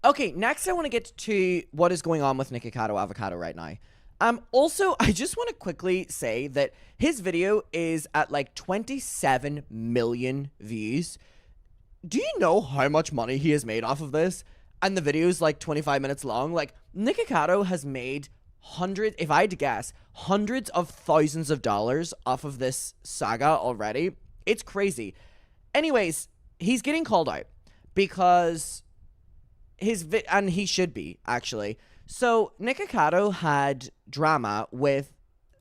Okay, next I want to get to what is going on with Nikocado Avocado right now. Also, I just want to quickly say that his video is at like 27 million views. Do you know how much money he has made off of this? And the video is like 25 minutes long. Like, Nikocado has made hundreds, if I had to guess, hundreds of thousands of dollars off of this saga already. It's crazy. Anyways, he's getting called out because and he should be, actually. So, Nikocado had drama with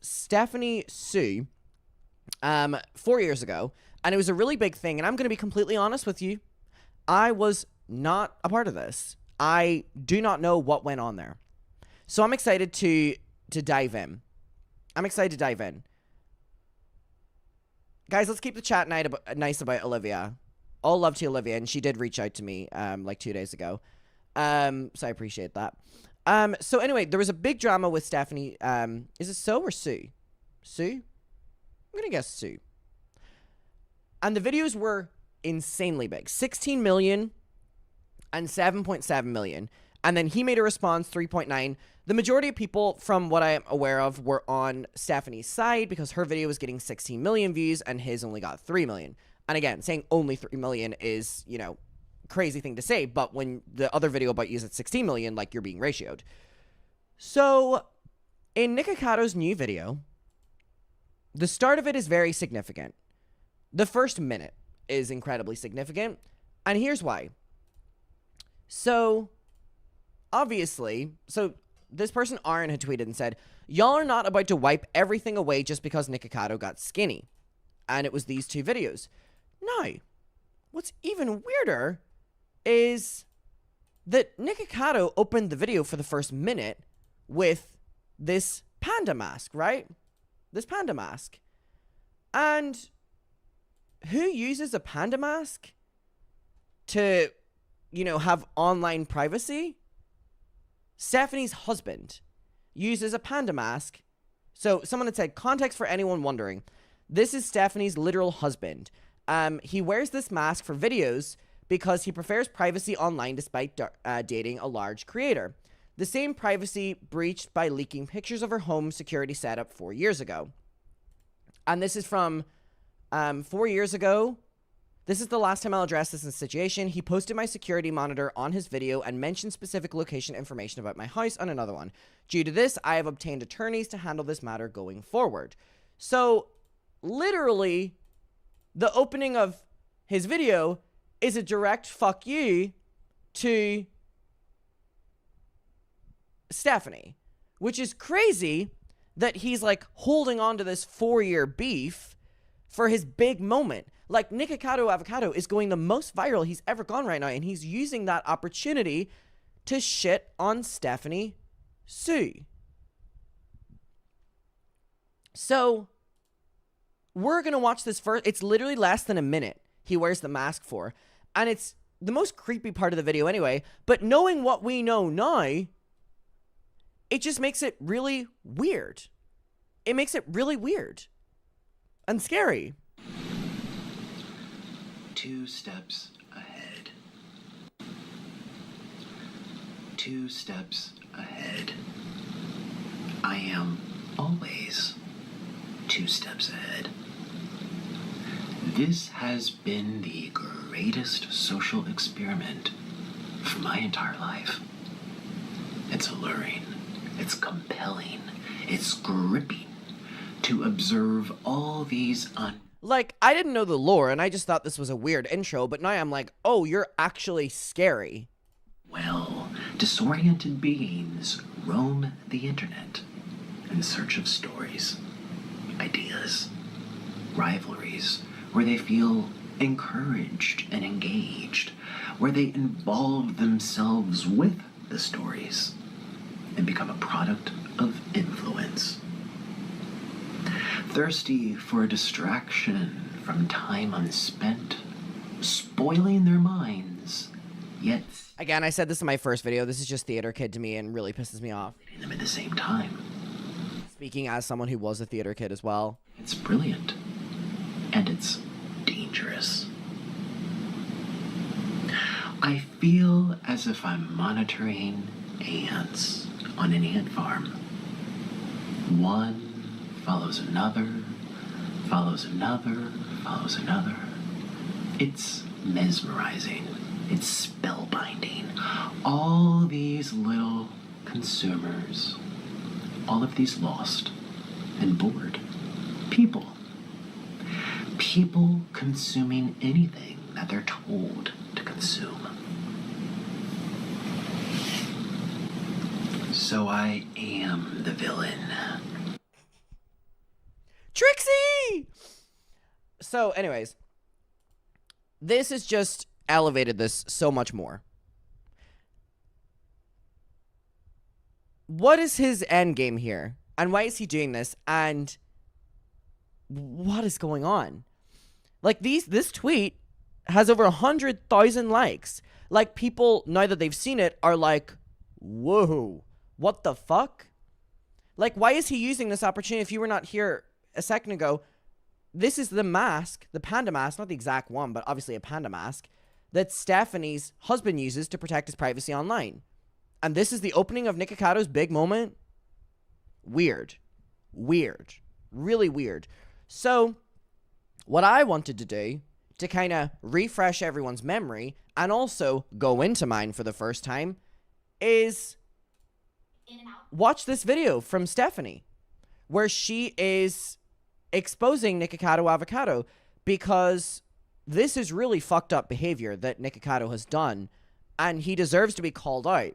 Stephanie Sue 4 years ago, and it was a really big thing, and I'm going to be completely honest with you. I was not a part of this. I do not know what went on there. So I'm excited to dive in. Guys, let's keep the chat nice about Olivia. All love to Olivia, and she did reach out to me like 2 days ago. So I appreciate that. So anyway, there was a big drama with Stephanie. Is it Sue or Sue? Sue? I'm going to guess Sue. And the videos were insanely big. 16 million and 7.7 million. And then he made a response, 3.9. The majority of people, from what I am aware of, were on Stephanie's side because her video was getting 16 million views and his only got 3 million. And again, saying only 3 million is, you know, crazy thing to say, but when the other video about you is at 16 million, like, you're being ratioed. So, in Nikocado's new video, the start of it is very significant. The first minute is incredibly significant, and here's why. So, obviously, this person, Aaron, had tweeted and said, y'all are not about to wipe everything away just because Nikocado got skinny. And it was these two videos. Now, what's even weirder is that Nikocado opened the video for the first minute with this panda mask, right? This panda mask. And who uses a panda mask to, you know, have online privacy? Stephanie's husband uses a panda mask. So someone had said, context for anyone wondering. This is Stephanie's literal husband. He wears this mask for videos because he prefers privacy online despite dating a large creator. The same privacy breached by leaking pictures of her home security setup 4 years ago. And this is from 4 years ago. This is the last time I'll address this situation. He posted my security monitor on his video and mentioned specific location information about my house on another one. Due to this, I have obtained attorneys to handle this matter going forward. So, literally, the opening of his video is a direct fuck you to Stephanie, which is crazy that he's like holding on to this 4-year beef for his big moment. Like, Nikocado Avocado is going the most viral he's ever gone right now, and he's using that opportunity to shit on Stephanie Sue. So, we're going to watch this first. It's literally less than a minute he wears the mask for. And it's the most creepy part of the video anyway. But knowing what we know now, it just makes it really weird. It makes it really weird. And scary. 2 steps ahead. 2 steps ahead. I am always 2 steps ahead. This has been the greatest social experiment for my entire life. It's alluring, it's compelling, it's gripping to observe all these Like, I didn't know the lore, and I just thought this was a weird intro, but now I'm like, oh, you're actually scary. well, disoriented beings roam the internet in search of stories, ideas, rivalries, where they feel encouraged and engaged, where they involve themselves with the stories and become a product of influence. Thirsty for a distraction from time unspent, spoiling their minds, yet Again, I said this in my first video. This is just theater kid to me and really pisses me off. hitting them at the same time. Speaking as someone who was a theater kid as well. It's brilliant, and it's dangerous. I feel as if I'm monitoring ants on an ant farm. One follows another, follows another, follows another. It's mesmerizing. It's spellbinding. All these little consumers, all of these lost and bored people. People consuming anything that they're told to consume. So I am the villain. Trixie! So, anyways, this has just elevated this so much more. What is his end game here? And why is he doing this? And what is going on? Like, this tweet has over 100,000 likes. Like, people, now that they've seen it, are like, whoa, what the fuck? Like, why is he using this opportunity? If you were not here a second ago, this is the mask, the panda mask, not the exact one, but obviously a panda mask, that Stephanie's husband uses to protect his privacy online. And this is the opening of Nikocado's big moment. Weird. Weird. Really weird. So, what I wanted to do, to kind of refresh everyone's memory, and also go into mine for the first time, is watch this video from Stephanie, where she is exposing Nikocado avocado, because this is really fucked up behavior that Nikocado has done, and he deserves to be called out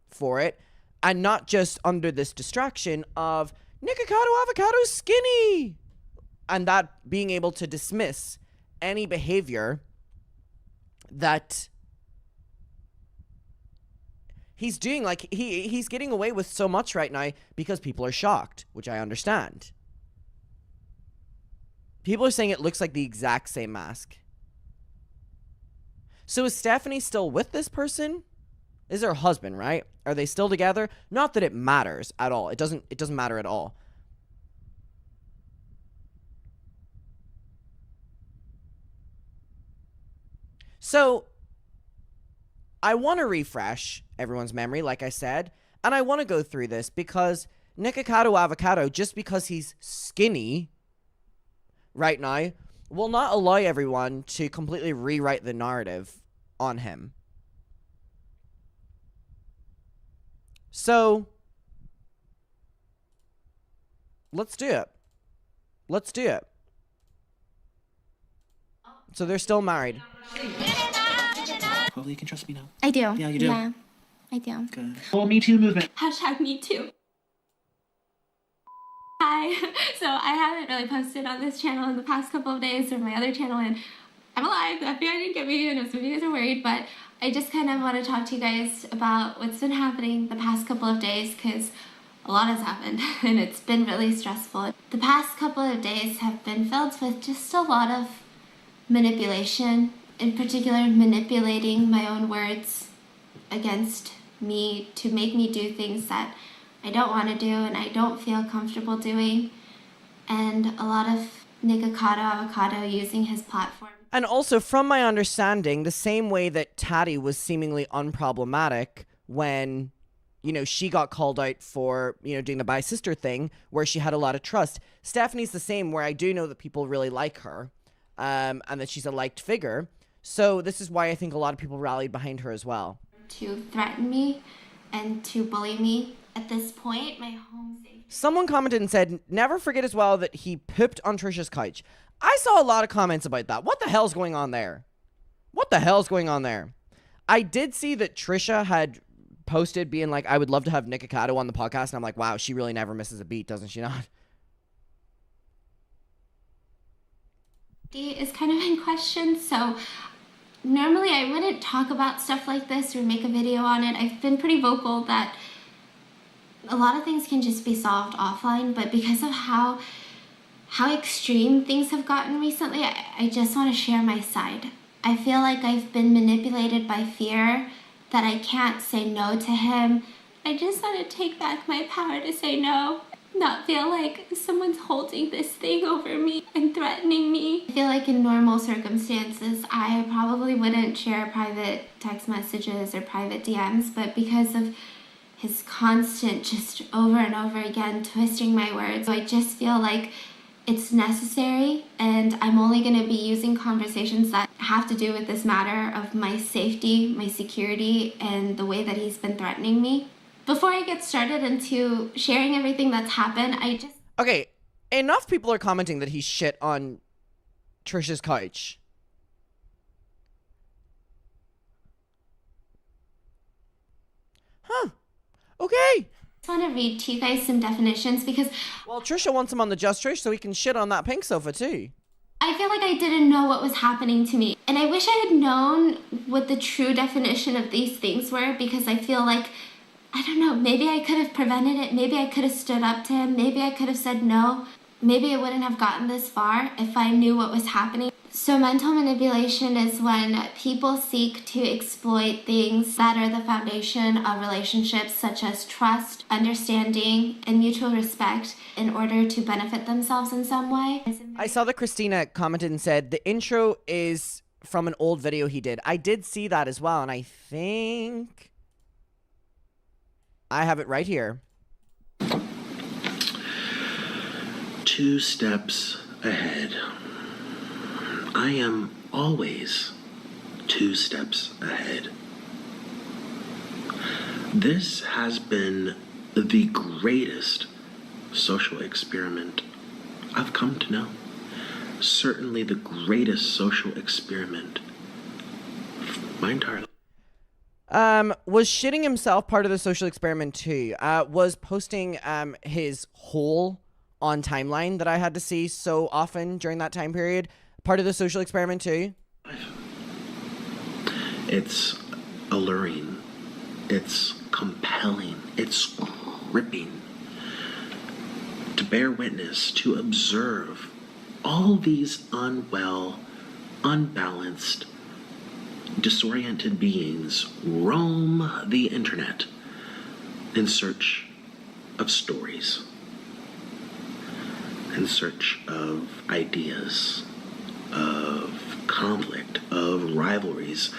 for it, and not just under this distraction of Nikocado avocado's skinny, and that being able to dismiss any behavior that he's doing. Like, he's getting away with so much right now because people are shocked, which I understand. People are saying it looks like the exact same mask. So is Stephanie still with this person? Is her husband, right? Are they still together? Not that it matters at all. It doesn't matter at all. So I want to refresh everyone's memory, like I said, and I want to go through this because Nikocado avocado, just because he's skinny right now, will not allow everyone to completely rewrite the narrative on him. So, let's do it. Let's do it. So they're still married. Hopefully you can trust me now. I do. Yeah, you do? Yeah, I do. Good. Oh, Me Too movement. Hashtag me too. Hi. So I haven't really posted on this channel in the past couple of days, or my other channel, and I'm alive. The FBI didn't get me. I know some of you guys are worried, but I just kind of want to talk to you guys about what's been happening the past couple of days, because a lot has happened and it's been really stressful. The past couple of days have been filled with just a lot of manipulation, in particular manipulating my own words against me to make me do things that I don't want to do and I don't feel comfortable doing, and a lot of Nikocado avocado using his platform. And also, from my understanding, the same way that Tati was seemingly unproblematic when, you know, she got called out for, you know, doing the bi sister thing, where she had a lot of trust. Stephanie's the same, where I do know that people really like her, and that she's a liked figure. So this is why I think a lot of people rallied behind her as well. To threaten me and to bully me. At this point, my home safety. Someone commented and said, never forget as well that he pooped on Trisha's couch. I saw a lot of comments about that. What the hell's going on there? What the hell's going on there? I did see that Trisha had posted being like, I would love to have Nikocado on the podcast. And I'm like, wow, she really never misses a beat, doesn't she not? Is kind of in question, so normally I wouldn't talk about stuff like this or make a video on it. I've been pretty vocal that a lot of things can just be solved offline, but because of how extreme things have gotten recently, I just want to share my side. I feel like I've been manipulated by fear that I can't say no to him. I just want to take back my power to say no. not feel like someone's holding this thing over me and threatening me. I feel like in normal circumstances, I probably wouldn't share private text messages or private DMs, but because of his constant just over and over again twisting my words, I just feel like it's necessary, and I'm only going to be using conversations that have to do with this matter of my safety, my security, and the way that he's been threatening me. Before I get started into sharing everything that's happened, Okay, enough people are commenting that he shit on Trisha's couch. Huh. Okay. I want to read to you guys some definitions because Well, Trisha wants him on the Just Trish so he can shit on that pink sofa too. I feel like I didn't know what was happening to me. And I wish I had known what the true definition of these things were, because I feel like, I don't know, maybe I could have prevented it. Maybe I could have stood up to him. Maybe I could have said no. Maybe I wouldn't have gotten this far if I knew what was happening. So mental manipulation is when people seek to exploit things that are the foundation of relationships, such as trust, understanding, and mutual respect, in order to benefit themselves in some way. I saw that Christina commented and said the intro is from an old video he did. I did see that as well, and I think I have it right here. 2 steps ahead. I am always 2 steps ahead. This has been the greatest social experiment I've come to know. Certainly the greatest social experiment of my entire life. Was shitting himself part of the social experiment too? Was posting his hole on timeline that I had to see so often during that time period part of the social experiment too? It's alluring. It's compelling. It's gripping. To bear witness, to observe all these unwell, unbalanced, disoriented beings roam the internet in search of stories, in search of ideas, of conflict, of rivalries,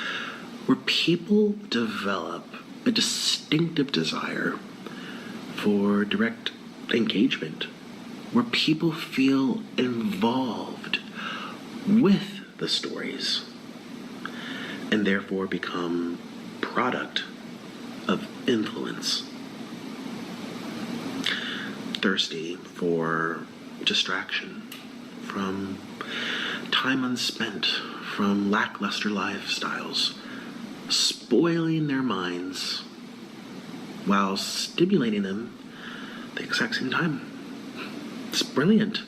where people develop a distinctive desire for direct engagement, where people feel involved with the stories and therefore become product of influence, thirsty for distraction from time unspent, from lackluster lifestyles, spoiling their minds while stimulating them at the exact same time. It's brilliant,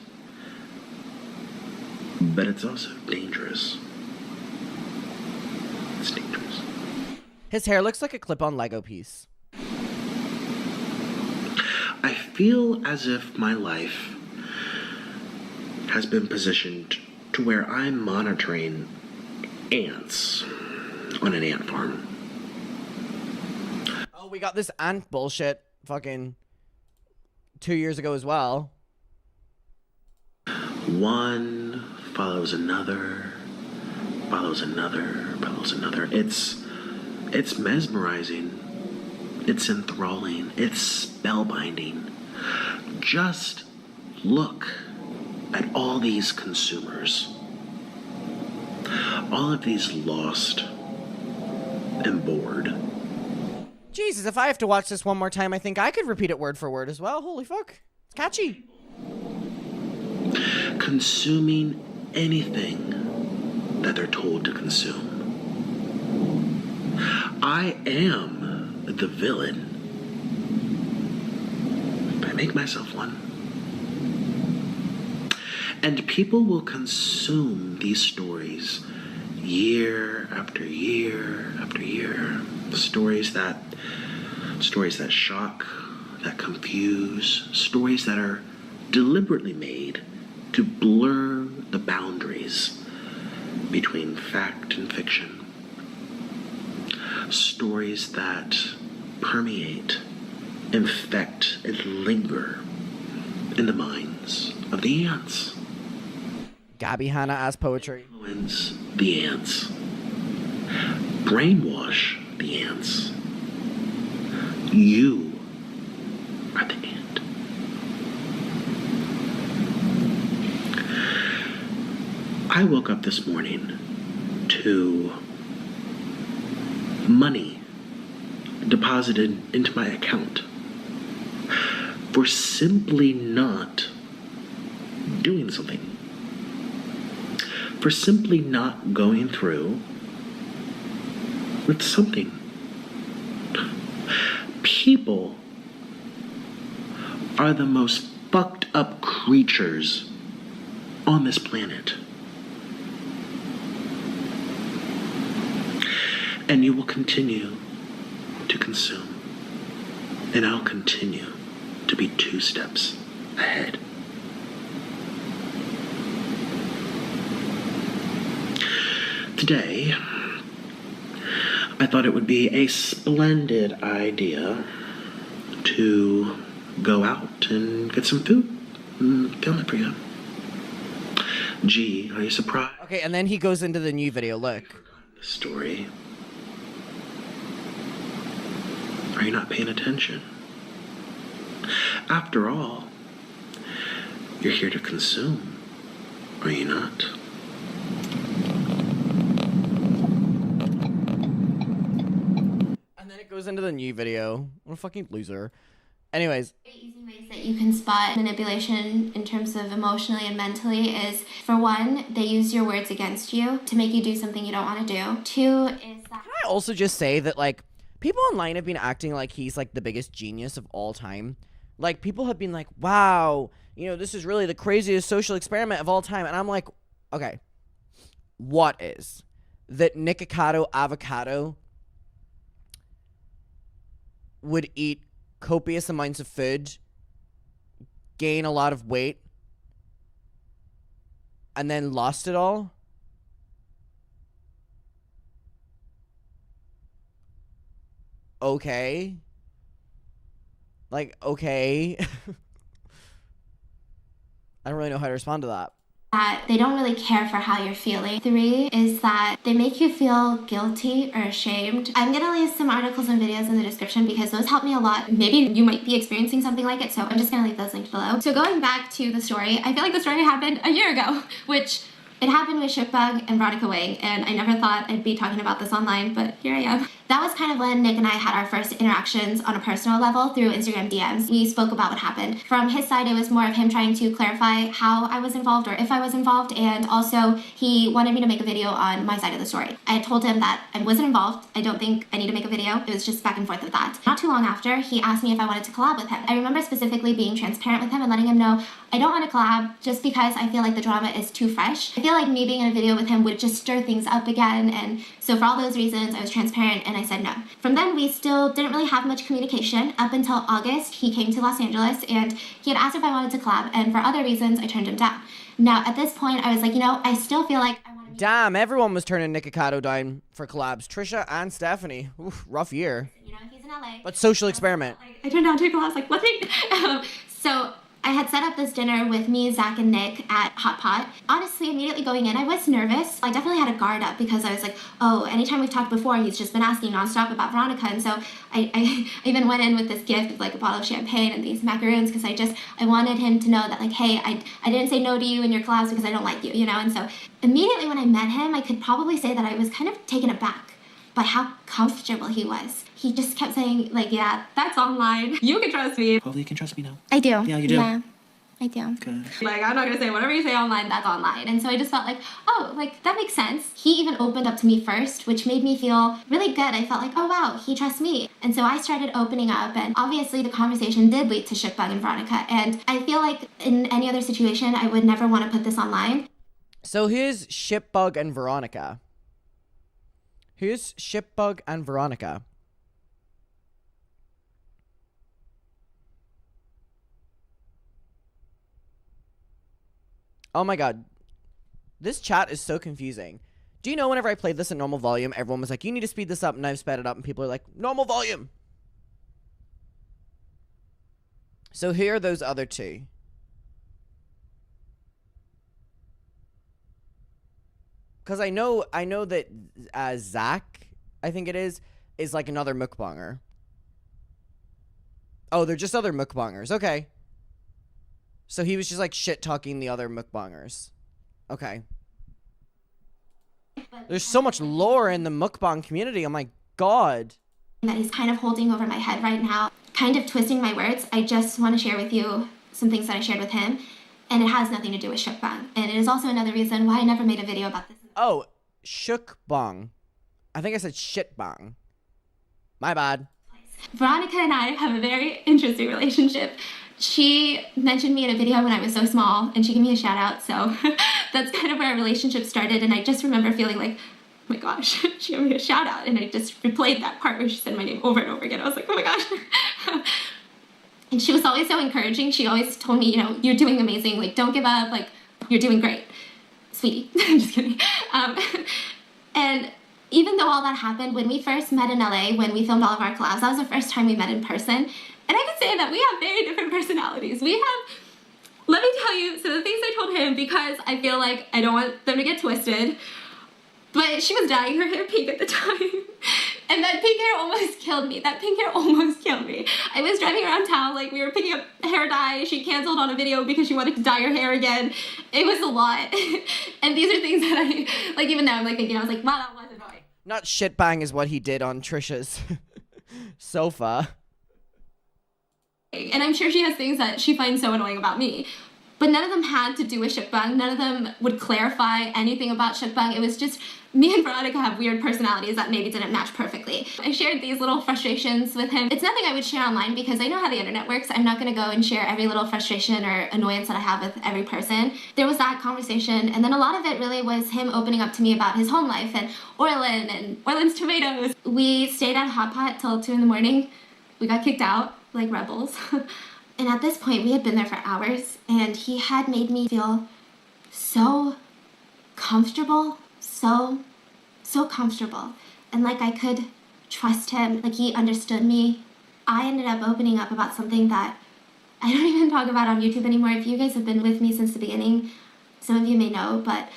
but it's also dangerous. It's dangerous. His hair looks like a clip-on Lego piece. I feel as if my life has been positioned to where I'm monitoring ants on an ant farm. Oh, we got this ant bullshit fucking 2 years ago as well. One follows another, follows another, follows another. It's mesmerizing. It's enthralling. It's spellbinding. Just look at all these consumers. All of these lost and bored. Jesus, if I have to watch this one more time, I think I could repeat it word for word as well. Holy fuck. It's catchy. Consuming anything that they're told to consume. I am the villain. I make myself one. And people will consume these stories year after year after year. Stories that shock, that confuse, stories that are deliberately made to blur the boundaries between fact and fiction. Stories that permeate, infect, and linger in the minds of the ants. Gabby Hanna ass poetry. Influence the ants. Brainwash the ants. You are the ant. I woke up this morning to money deposited into my account for simply not doing something. For simply not going through with something. People are the most fucked up creatures on this planet. And you will continue to consume. And I'll continue to be 2 steps ahead. Today, I thought it would be a splendid idea to go out and get some food and film it for you. Gee, are you surprised? Okay, and then he goes into the new video. Look. The story. Are you not paying attention? After all, you're here to consume, are you not? And then it goes into the new video. What a fucking loser. Anyways. Easy ways that you can spot manipulation in terms of emotionally and mentally is, for one, they use your words against you to make you do something you don't want to do. 2 is that... Can I also just say that, like, people online have been acting like he's, like, the biggest genius of all time. Like, people have been like, wow, you know, this is really the craziest social experiment of all time. And I'm like, okay, what is? That Nikocado avocado would eat copious amounts of food, gain a lot of weight, and then lost it all? Okay. Like, okay. I don't really know how to respond to that. That they don't really care for how you're feeling. 3 is that they make you feel guilty or ashamed. I'm gonna leave some articles and videos in the description because those help me a lot. Maybe you might be experiencing something like it, so I'm just gonna leave those linked below. So going back to the story, I feel like the story happened a year ago, which it happened with Shipbug and Veronica Wang, and I never thought I'd be talking about this online, but here I am. That was kind of when Nick and I had our first interactions on a personal level through Instagram DMs. We spoke about what happened. From his side, it was more of him trying to clarify how I was involved or if I was involved, and also he wanted me to make a video on my side of the story. I had told him that I wasn't involved. I don't think I need to make a video. It was just back and forth with that. Not too long after, he asked me if I wanted to collab with him. I remember specifically being transparent with him and letting him know I don't want to collab just because I feel like the drama is too fresh. I feel like me being in a video with him would just stir things up again, and so for all those reasons, I was transparent and I said no. From then, we still didn't really have much communication up until August. He came to Los Angeles and he had asked if I wanted to collab, and for other reasons, I turned him down. Now, at this point, I was like, you know, I still feel like I want to... Damn, everyone was turning Nikocado down for collabs. Trisha and Stephanie. Oof, rough year. You know, he's in LA. But social experiment. I turned down 2 collabs, like, what thing? So I had set up this dinner with me, Zach, and Nick at Hot Pot. Honestly, immediately going in, I was nervous. I definitely had a guard up because I was like, oh, anytime we've talked before, he's just been asking nonstop about Veronica. And so I even went in with this gift of like a bottle of champagne and these macaroons because I wanted him to know that like, hey, I didn't say no to you in your collabs because I don't like you, you know? And so immediately when I met him, I could probably say that I was kind of taken aback by how comfortable he was. He just kept saying, like, yeah, that's online. You can trust me. Hopefully you can trust me now. I do. Yeah, you do. Yeah, I do. Good. Like, I'm not gonna say whatever you say online, that's online. And so I just felt like, oh, like, that makes sense. He even opened up to me first, which made me feel really good. I felt like, oh, wow, he trusts me. And so I started opening up, and obviously the conversation did lead to Shipbug and Veronica. And I feel like in any other situation, I would never want to put this online. So here's Shipbug and Veronica. Here's Shipbug and Veronica. Oh my god. This chat is so confusing. Do you know whenever I played this at normal volume, everyone was like, you need to speed this up, and I've sped it up, and people are like, normal volume. So here are those other two. Because I know that Zach, I think it is like another mukbanger. Oh, they're just other mukbangers. Okay. So he was just like shit talking the other mukbangers. Okay. There's so much lore in the mukbang community. Oh my god. That he's kind of holding over my head right now, kind of twisting my words. I just want to share with you some things that I shared with him, and it has nothing to do with shukbang. And it is also another reason why I never made a video about this. Oh, shukbang. I think I said shitbang. My bad. Veronica and I have a very interesting relationship. She mentioned me in a video when I was so small, and she gave me a shout out, so that's kind of where our relationship started. And I just remember feeling like, oh my gosh, she gave me a shout out, and I just replayed that part where she said my name over and over again. I was like, oh my gosh. And she was always so encouraging. She always told me, you know, you're doing amazing, like don't give up, like you're doing great, sweetie. I'm just kidding. And even though all that happened, when we first met in LA, when we filmed all of our collabs, that was the first time we met in person. And I can say that we have very different personalities. We have, let me tell you, so the things I told him, because I feel like I don't want them to get twisted, but she was dyeing her hair pink at the time. And that pink hair almost killed me. That pink hair almost killed me. I was driving around town, like we were picking up hair dye. She canceled on a video because she wanted to dye her hair again. It was a lot. And these are things that I, like even now I'm like thinking, I was like, wow, that was annoying. Not shitbang is what he did on Trisha's sofa. And I'm sure she has things that she finds so annoying about me. But none of them had to do with shukbang. None of them would clarify anything about shukbang. It was just me and Veronica have weird personalities that maybe didn't match perfectly. I shared these little frustrations with him. It's nothing I would share online because I know how the internet works. I'm not going to go and share every little frustration or annoyance that I have with every person. There was that conversation, and then a lot of it really was him opening up to me about his home life and Orland's tomatoes. We stayed at Hot Pot till 2 in the morning. We got kicked out like rebels. And at this point, we had been there for hours, and he had made me feel so comfortable, so comfortable. And like I could trust him, like he understood me. I ended up opening up about something that I don't even talk about on YouTube anymore. If you guys have been with me since the beginning, some of you may know, but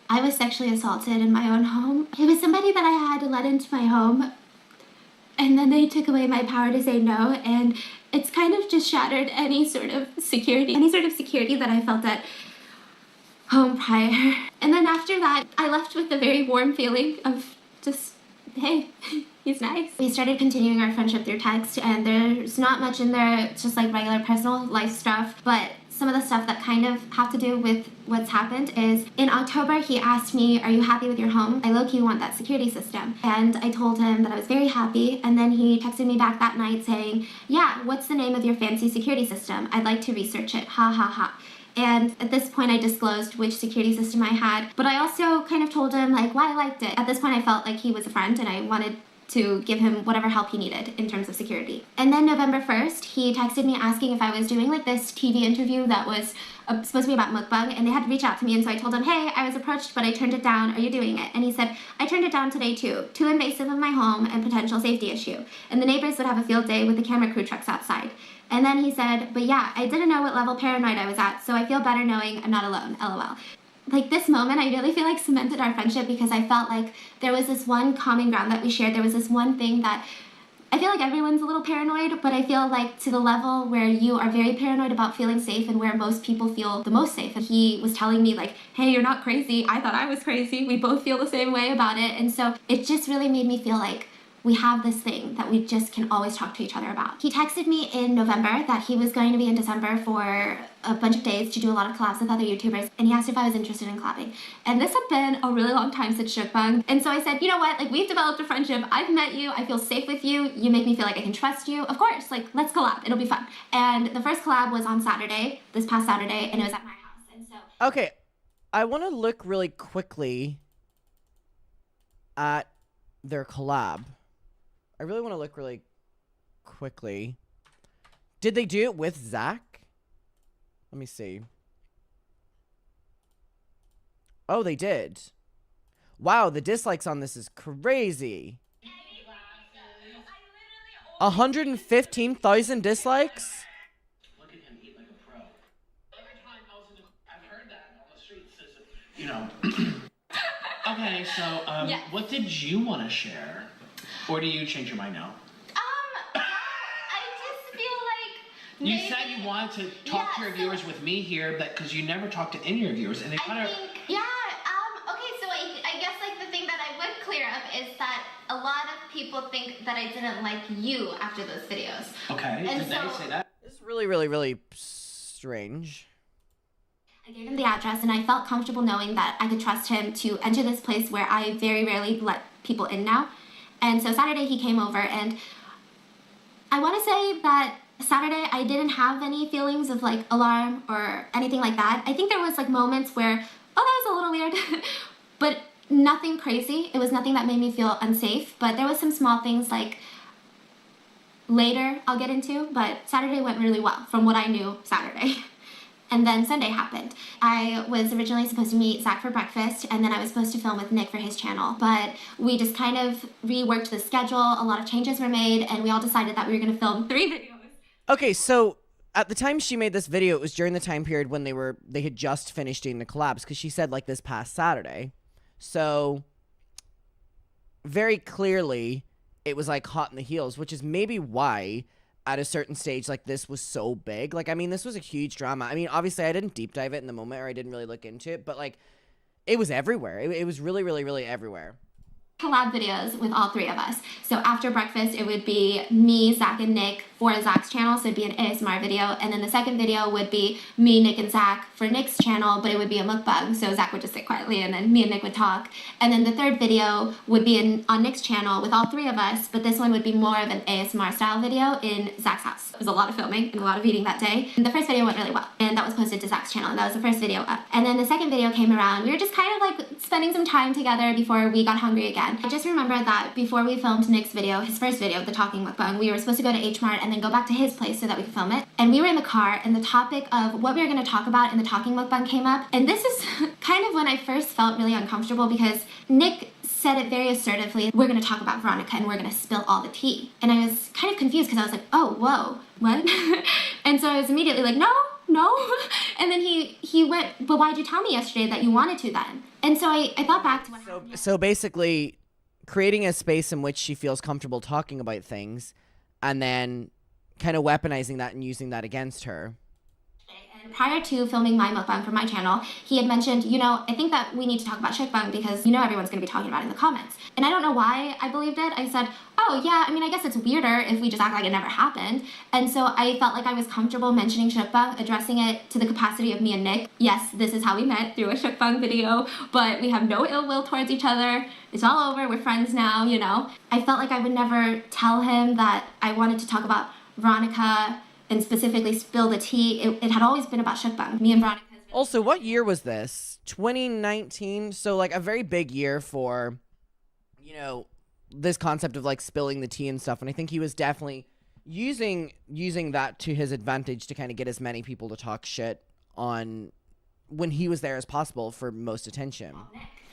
I was sexually assaulted in my own home. It was somebody that I had to let into my home, and then they took away my power to say no, and it's kind of just shattered any sort of security that I felt at home prior. And then after that, I left with a very warm feeling of just, hey, he's nice. We started continuing our friendship through text, and there's not much in there. It's just like regular personal life stuff, but some of the stuff that kind of have to do with what's happened is in October, he asked me, are you happy with your home? I low-key want that security system. And I told him that I was very happy. And then he texted me back that night saying, yeah, what's the name of your fancy security system? I'd like to research it. Ha ha ha. And at this point, I disclosed which security system I had. But I also kind of told him like why I liked it. At this point, I felt like he was a friend and I wanted to give him whatever help he needed in terms of security. And then November 1st, he texted me asking if I was doing like this TV interview that was supposed to be about mukbang, and they had to reach out to me, and so I told him, hey, I was approached, but I turned it down. Are you doing it? And he said, I turned it down today too. Too invasive of my home and potential safety issue. And the neighbors would have a field day with the camera crew trucks outside. And then he said, but yeah, I didn't know what level paranoid I was at, so I feel better knowing I'm not alone, LOL. Like this moment, I really feel like cemented our friendship because I felt like there was this one common ground that we shared. There was this one thing that I feel like everyone's a little paranoid, but I feel like to the level where you are very paranoid about feeling safe and where most people feel the most safe. And he was telling me like, hey, you're not crazy. I thought I was crazy. We both feel the same way about it. And so it just really made me feel like we have this thing that we just can always talk to each other about. He texted me in November that he was going to be in December for a bunch of days to do a lot of collabs with other YouTubers, and he asked if I was interested in collabing. And this had been a really long time since Shukbang, and so I said, you know what, like we've developed a friendship, I've met you, I feel safe with you, you make me feel like I can trust you, of course, like let's collab, it'll be fun. And the first collab was on Saturday, this past Saturday, and it was at my house, and so. Okay, I want to look really quickly at their collab. I really want to look really quickly. Did they do it with Zach? Let me see. Oh, they did. Wow, the dislikes on this is crazy. 115,000 dislikes? Look at him eat like a pro. Every time I was in the, I've heard that on the streets. You know, Okay, so Yes. what did you want to share? Or do you change your mind now? I just feel like You maybe, said you wanted to talk to your viewers with me here, because you never talk to any of your viewers, and they kind I of. think, okay, so I guess like the thing that I would clear up is that a lot of people think that I didn't like you after those videos. Okay, And did they say that? It's really, really, really strange. I gave him the address and I felt comfortable knowing that I could trust him to enter this place where I very rarely let people in now. And so Saturday he came over, and I want to say that Saturday I didn't have any feelings of like alarm or anything like that. I think there was like moments where, oh, that was a little weird, but nothing crazy. It was nothing that made me feel unsafe, but there was some small things like later I'll get into, but Saturday went really well from what I knew Saturday. And then Sunday happened. I was originally supposed to meet Zach for breakfast, and then I was supposed to film with Nick for his channel. But we just kind of reworked the schedule, a lot of changes were made, and we all decided that we were gonna film 3 videos. Okay, so at the time she made this video, it was during the time period when they had just finished doing the collabs, because she said like this past Saturday. So very clearly it was like hot in the heels, which is maybe why at a certain stage like this was so big. Like, I mean, this was a huge drama. I mean, obviously I didn't deep dive it in the moment, or I didn't really look into it, but like it was everywhere. It was really, really, really everywhere. Collab videos with all 3 of us. So after breakfast, it would be me, Zach, and Nick for Zach's channel, so it'd be an ASMR video, and then the second video would be me, Nick, and Zach for Nick's channel, but it would be a mukbang, so Zach would just sit quietly, and then me and Nick would talk. And then the third video would be on Nick's channel with all 3 of us, but this one would be more of an ASMR style video in Zach's house. It was a lot of filming and a lot of eating that day. And the first video went really well, and that was posted to Zach's channel, and that was the first video up. And then the second video came around. We were just kind of like spending some time together before we got hungry again. I just remember that before we filmed Nick's video, his first video, the talking mukbang, we were supposed to go to H Mart and then go back to his place so that we could film it. And we were in the car, and the topic of what we were going to talk about in the talking mukbang came up. And this is kind of when I first felt really uncomfortable, because Nick said it very assertively, we're going to talk about Veronica and we're going to spill all the tea. And I was kind of confused because I was like, oh, whoa, what? And so I was immediately like, no. And then he went, but why'd you tell me yesterday that you wanted to then? And so I thought back to what happened. So basically creating a space in which she feels comfortable talking about things, and then kind of weaponizing that and using that against her. And prior to filming my mukbang for my channel, he had mentioned, you know, I think that we need to talk about shukbang because you know everyone's going to be talking about it in the comments. And I don't know why I believed it. I said, oh yeah, I mean, I guess it's weirder if we just act like it never happened. And so I felt like I was comfortable mentioning shukbang, addressing it to the capacity of me and Nick. Yes, this is how we met, through a shukbang video, but we have no ill will towards each other. It's all over, we're friends now, you know. I felt like I would never tell him that I wanted to talk about Veronica and specifically spill the tea. It had always been about shukbang. Me and Veronica. Also, what year was this? 2019. So like a very big year for, you know, this concept of like spilling the tea and stuff. And I think he was definitely using that to his advantage to kind of get as many people to talk shit on when he was there as possible for most attention.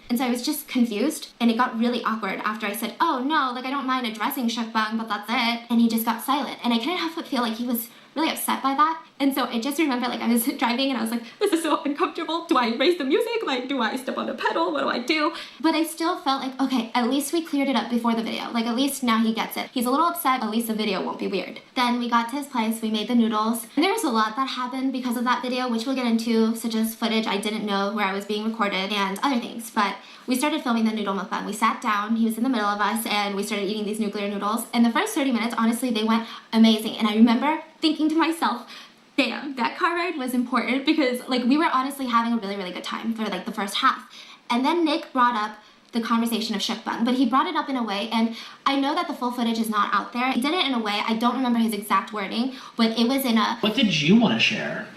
And so I was just confused, and it got really awkward after I said, oh no, like I don't mind addressing shukbang, but that's it. And he just got silent. And I couldn't help but feel like he was really upset by that. And so I just remember like I was driving and I was like, this is so uncomfortable. Do I raise the music? Like, do I step on the pedal? What do I do? But I still felt like, okay, at least we cleared it up before the video. Like at least now he gets it. He's a little upset, at least the video won't be weird. Then we got to his place, we made the noodles. And there was a lot that happened because of that video, which we'll get into, such as footage I didn't know where I was being recorded and other things. But we started filming the noodle mukbang. We sat down, he was in the middle of us, and we started eating these nuclear noodles. And the first 30 minutes, honestly, they went amazing. And I remember thinking to myself, damn, that car ride was important because like we were honestly having a really, really good time for like the first half. And then Nick brought up the conversation of shukbang, but he brought it up in a way, and I know that the full footage is not out there. He did it in a way, I don't remember his exact wording, but it was in a... What did you want to share?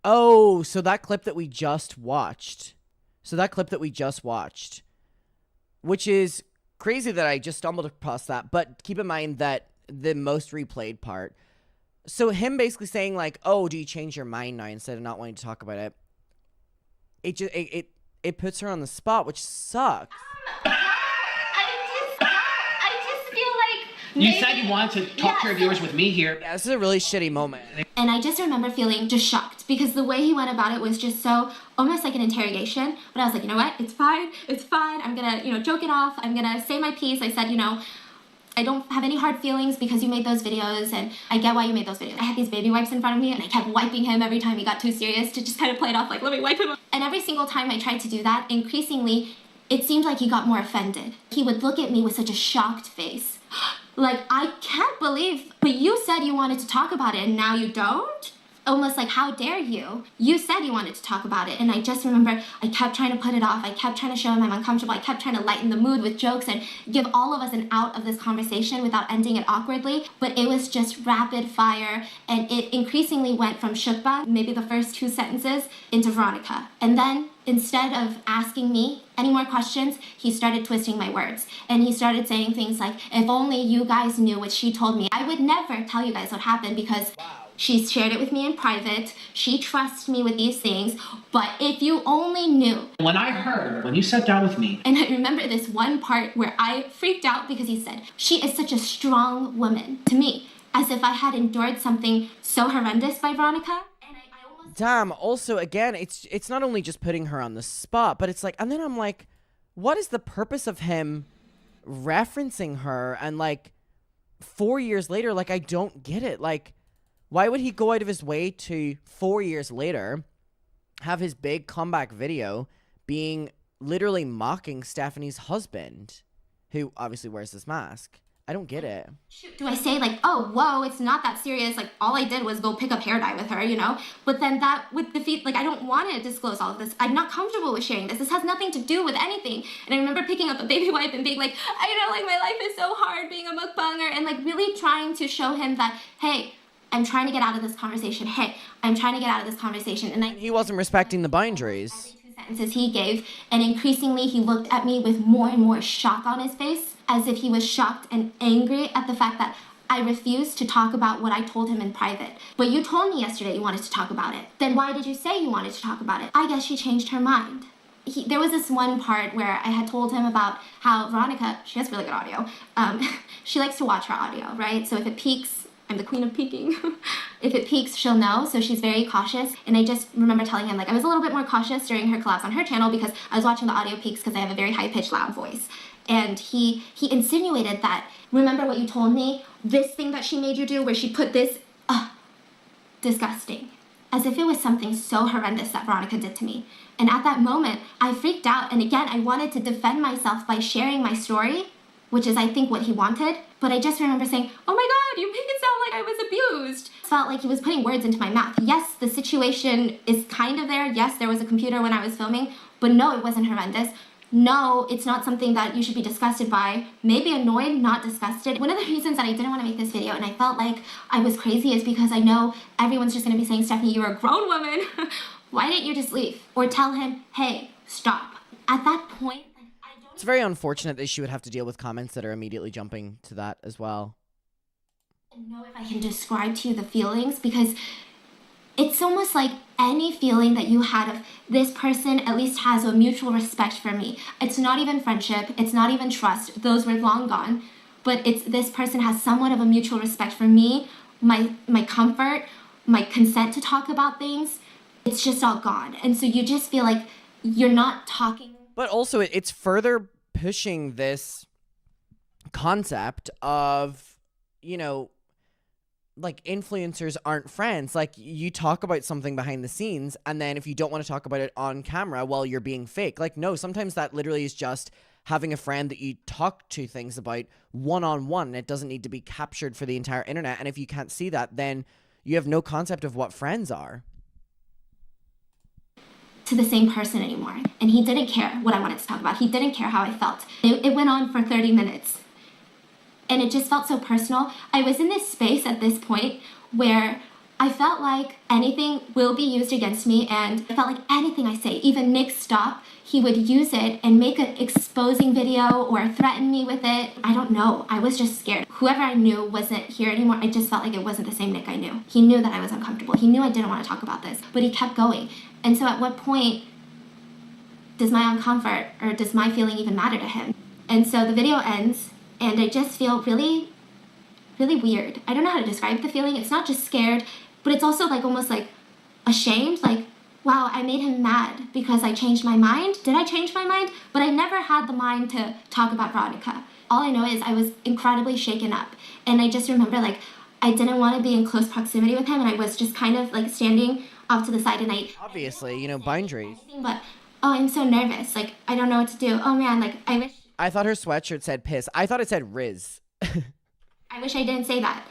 Oh, so that clip that we just watched. Which is crazy that I just stumbled across that, but keep in mind that the most replayed part. So him basically saying like, oh, do you change your mind now instead of not wanting to talk about it? It puts her on the spot, which sucks. I just feel like You said you wanted to talk to your viewers with me here. Yeah, this is a really shitty moment. And I just remember feeling just shocked because the way he went about it was just so almost like an interrogation. But I was like, you know what? It's fine. It's fine. I'm gonna, joke it off. I'm gonna say my piece. I said, I don't have any hard feelings because you made those videos, and I get why you made those videos. I had these baby wipes in front of me, and I kept wiping him every time he got too serious to just kind of play it off like, let me wipe him. And every single time I tried to do that, increasingly, it seemed like he got more offended. He would look at me with such a shocked face. Like, I can't believe, but you said you wanted to talk about it and now you don't? Almost like, how dare you? You said you wanted to talk about it. And I just remember I kept trying to put it off. I kept trying to show him I'm uncomfortable. I kept trying to lighten the mood with jokes and give all of us an out of this conversation without ending it awkwardly. But it was just rapid fire. And it increasingly went from Shukba, maybe the first 2 sentences, into Veronica. And then instead of asking me any more questions, he started twisting my words. And he started saying things like, if only you guys knew what she told me. I would never tell you guys what happened because she shared it with me in private. She trusts me with these things. But if you only knew. When you sat down with me. And I remember this one part where I freaked out because he said, she is such a strong woman to me, as if I had endured something so horrendous by Veronica. Damn, also, again, it's not only just putting her on the spot, but it's like, and then I'm like, what is the purpose of him referencing her? And like, 4 years later, like, I don't get it. Like, why would he go out of his way to 4 years later have his big comeback video being literally mocking Stephanie's husband, who obviously wears this mask? I don't get it. Do I say like, oh, whoa, it's not that serious. Like, all I did was go pick up hair dye with her, But then that would defeat, like, I don't want to disclose all of this. I'm not comfortable with sharing this. This has nothing to do with anything. And I remember picking up a baby wipe and being like, my life is so hard being a mukbanger. And like really trying to show him that, hey, I'm trying to get out of this conversation. Hey, I'm trying to get out of this conversation. And he wasn't respecting the boundaries. Every 2 sentences he gave. And increasingly he looked at me with more and more shock on his face, as if he was shocked and angry at the fact that I refused to talk about what I told him in private. But you told me yesterday you wanted to talk about it. Then why did you say you wanted to talk about it? I guess she changed her mind. There was this one part where I had told him about how Veronica, she has really good audio, she likes to watch her audio, right? So if it peaks, I'm the queen of peaking. If it peaks, she'll know, so she's very cautious. And I just remember telling him, like, I was a little bit more cautious during her collabs on her channel because I was watching the audio peaks because I have a very high-pitched, loud voice. And he insinuated that, remember what you told me? This thing that she made you do where she put this, disgusting. As if it was something so horrendous that Veronica did to me. And at that moment, I freaked out. And again, I wanted to defend myself by sharing my story, which is, I think, what he wanted. But I just remember saying, oh my God, you make it sound like I was abused. It felt like he was putting words into my mouth. Yes, the situation is kind of there. Yes, there was a computer when I was filming. But no, it wasn't horrendous. No, it's not something that you should be disgusted by. Maybe annoyed, not disgusted. One of the reasons that I didn't want to make this video and I felt like I was crazy is because I know everyone's just going to be saying, Stephanie, you're a grown woman. Why didn't you just leave? Or tell him, hey, stop. At that point, it's very unfortunate that she would have to deal with comments that are immediately jumping to that as well. I don't know if I can describe to you the feelings because it's almost like any feeling that you had of this person at least has a mutual respect for me. It's not even friendship. It's not even trust. Those were long gone. But it's this person has somewhat of a mutual respect for me, my comfort, my consent to talk about things. It's just all gone. And so you just feel like you're not talking. But also it's further pushing this concept of, like, influencers aren't friends. Like, you talk about something behind the scenes, and then if you don't want to talk about it on camera, well, you're being fake. Like, no, sometimes that literally is just having a friend that you talk to things about one-on-one. It doesn't need to be captured for the entire internet. And if you can't see that, then you have no concept of what friends are. To the same person anymore. And he didn't care what I wanted to talk about. He didn't care how I felt. It went on for 30 minutes. And it just felt so personal. I was in this space at this point where I felt like anything will be used against me, and I felt like anything I say, even Nick Stop, he would use it and make an exposing video or threaten me with it. I don't know. I was just scared. Whoever I knew wasn't here anymore. I just felt like it wasn't the same Nick I knew. He knew that I was uncomfortable. He knew I didn't want to talk about this, but he kept going. And so at what point does my uncomfort or does my feeling even matter to him? And so the video ends, and I just feel really really weird. I don't know how to describe the feeling. It's not just scared, but it's also like almost like ashamed, like, wow, I made him mad because I changed my mind. Did I change my mind? But I never had the mind to talk about Veronica. All I know is I was incredibly shaken up. And I just remember, like, I didn't want to be in close proximity with him, and I was just kind of like standing off to the side, and Obviously, you know, boundaries. but oh, I'm so nervous. Like, I don't know what to do. Oh man, like, I thought her sweatshirt said piss. I thought it said Riz. I wish I didn't say that.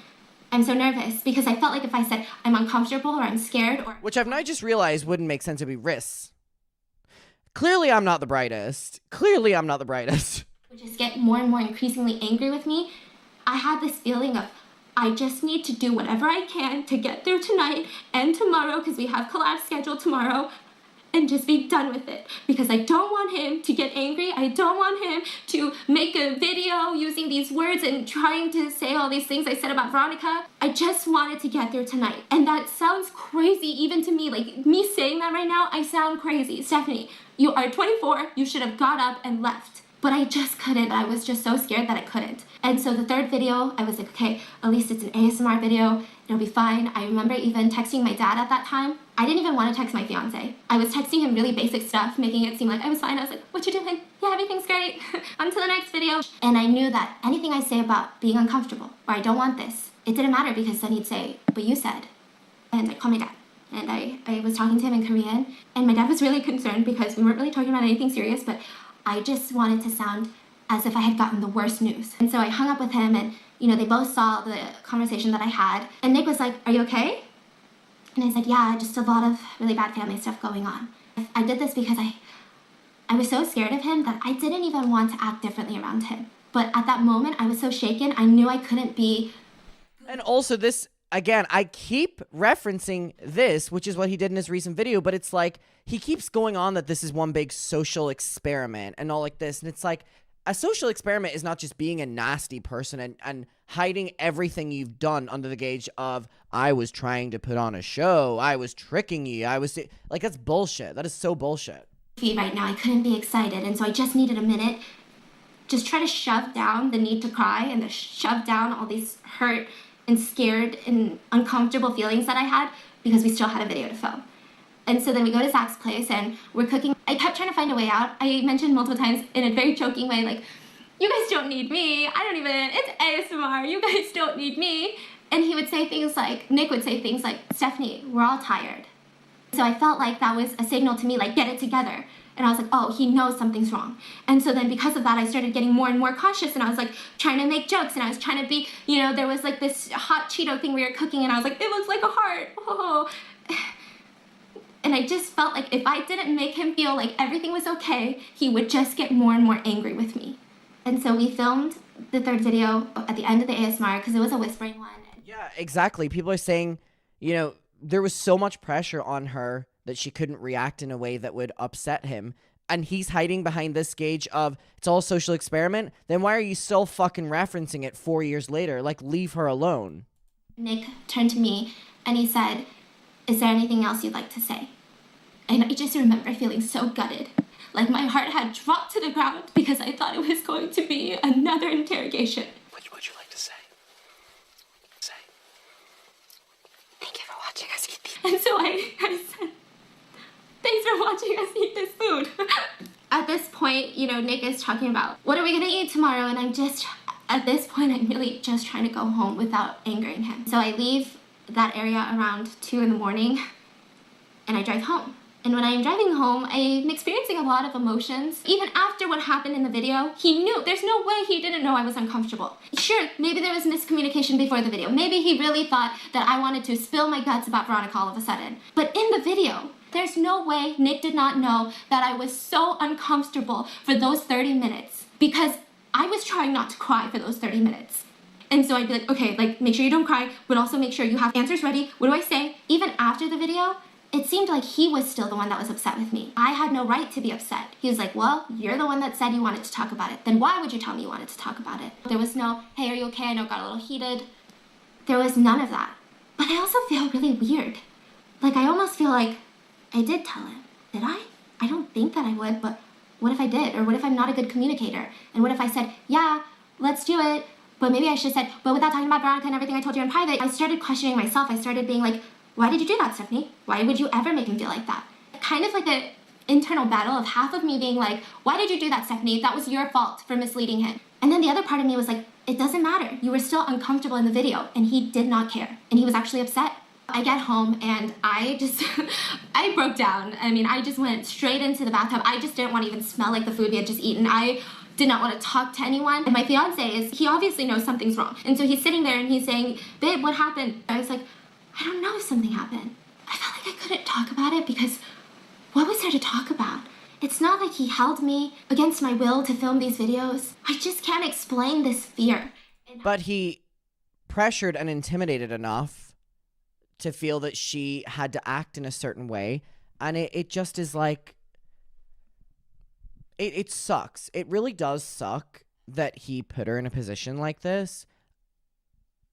I'm so nervous because I felt like if I said I'm uncomfortable or I'm scared or... Which I've now just realized wouldn't make sense. It'd be Riz. Clearly, I'm not the brightest. Would just get more and more increasingly angry with me. I had this feeling of, I just need to do whatever I can to get through tonight and tomorrow, because we have collabs scheduled tomorrow, and just be done with it. Because I don't want him to get angry. I don't want him to make a video using these words and trying to say all these things I said about Veronica. I just wanted to get through tonight. And that sounds crazy even to me. Like, me saying that right now, I sound crazy. Stephanie, you are 24. You should have got up and left. But I just couldn't. I was just so scared that I couldn't. And so the third video, I was like, okay, at least it's an ASMR video. It'll be fine. I remember even texting my dad at that time. I didn't even want to text my fiance. I was texting him really basic stuff, making it seem like I was fine. I was like, what you doing? Yeah, everything's great. On to the next video. And I knew that anything I say about being uncomfortable or I don't want this, it didn't matter, because then he'd say, but you said. And I'd call my dad. And I was talking to him in Korean. And my dad was really concerned because we weren't really talking about anything serious, but I just wanted to sound as if I had gotten the worst news. And so I hung up with him, and you know, they both saw the conversation that I had. And Nick was like, are you okay? And I said, yeah, just a lot of really bad family stuff going on. I did this because I was so scared of him that I didn't even want to act differently around him. But at that moment, I was so shaken, I knew I couldn't be. And also this, again, I keep referencing this, which is what he did in his recent video, but it's like, he keeps going on that this is one big social experiment and all like this. And it's like, a social experiment is not just being a nasty person and hiding everything you've done under the gauge of, I was trying to put on a show, I was tricking you, like, that's bullshit. That is so bullshit. Right now, I couldn't be excited, and so I just needed a minute. Just try to shove down the need to cry and to shove down all these hurt and scared and uncomfortable feelings that I had, because we still had a video to film. And so then we go to Zach's place and we're cooking. I kept trying to find a way out. I mentioned multiple times in a very joking way, like, you guys don't need me. It's ASMR. You guys don't need me. And he would say things like, Nick would say things like, Stephanie, we're all tired. So I felt like that was a signal to me, like, get it together. And I was like, oh, he knows something's wrong. And so then because of that, I started getting more and more cautious, and I was like trying to make jokes, and I was trying to be, you know, there was like this hot Cheeto thing we were cooking, and I was like, it looks like a heart. Oh. And I just felt like if I didn't make him feel like everything was okay, he would just get more and more angry with me. And so we filmed the third video at the end of the ASMR because it was a whispering one. Yeah, exactly. People are saying, you know, there was so much pressure on her that she couldn't react in a way that would upset him. And he's hiding behind this gauge of, it's all social experiment. Then why are you still fucking referencing it 4 years later? Like, leave her alone. Nick turned to me and he said, is there anything else you'd like to say? And I just remember feeling so gutted. Like my heart had dropped to the ground because I thought it was going to be another interrogation. What would you like to say? Say. Thank you for watching us eat these. And so I said, thanks for watching us eat this food. At this point, you know, Nick is talking about, what are we gonna eat tomorrow? And I'm just, at this point, I'm really just trying to go home without angering him. So I leave that area around 2 in the morning and I drive home. And when I'm driving home, I'm experiencing a lot of emotions. Even after what happened in the video, he knew. There's no way he didn't know I was uncomfortable. Sure, maybe there was miscommunication before the video. Maybe he really thought that I wanted to spill my guts about Veronica all of a sudden. But in the video, there's no way Nick did not know that I was so uncomfortable for those 30 minutes because I was trying not to cry for those 30 minutes. And so I'd be like, okay, like, make sure you don't cry, but also make sure you have answers ready. What do I say? Even after the video, it seemed like he was still the one that was upset with me. I had no right to be upset. He was like, well, you're the one that said you wanted to talk about it. Then why would you tell me you wanted to talk about it? There was no, hey, are you okay? I know it got a little heated. There was none of that. But I also feel really weird. Like, I almost feel like I did tell him. Did I? I don't think that I would, but what if I did? Or what if I'm not a good communicator? And what if I said, yeah, let's do it, but maybe I should have said, but without talking about Veronica and everything I told you in private, I started questioning myself. I started being like, why did you do that, Stephanie? Why would you ever make him feel like that? Kind of like an internal battle of half of me being like, why did you do that, Stephanie? That was your fault for misleading him. And then the other part of me was like, it doesn't matter. You were still uncomfortable in the video, and he did not care. And he was actually upset. I get home and I just, I broke down. I mean, I just went straight into the bathtub. I just didn't want to even smell like the food we had just eaten. I did not want to talk to anyone. And my fiance he obviously knows something's wrong. And so he's sitting there and he's saying, babe, what happened? I was like, I don't know if something happened. I felt like I couldn't talk about it because what was there to talk about? It's not like he held me against my will to film these videos. I just can't explain this fear. But he pressured and intimidated enough to feel that she had to act in a certain way. And it just is like, it sucks. It really does suck that he put her in a position like this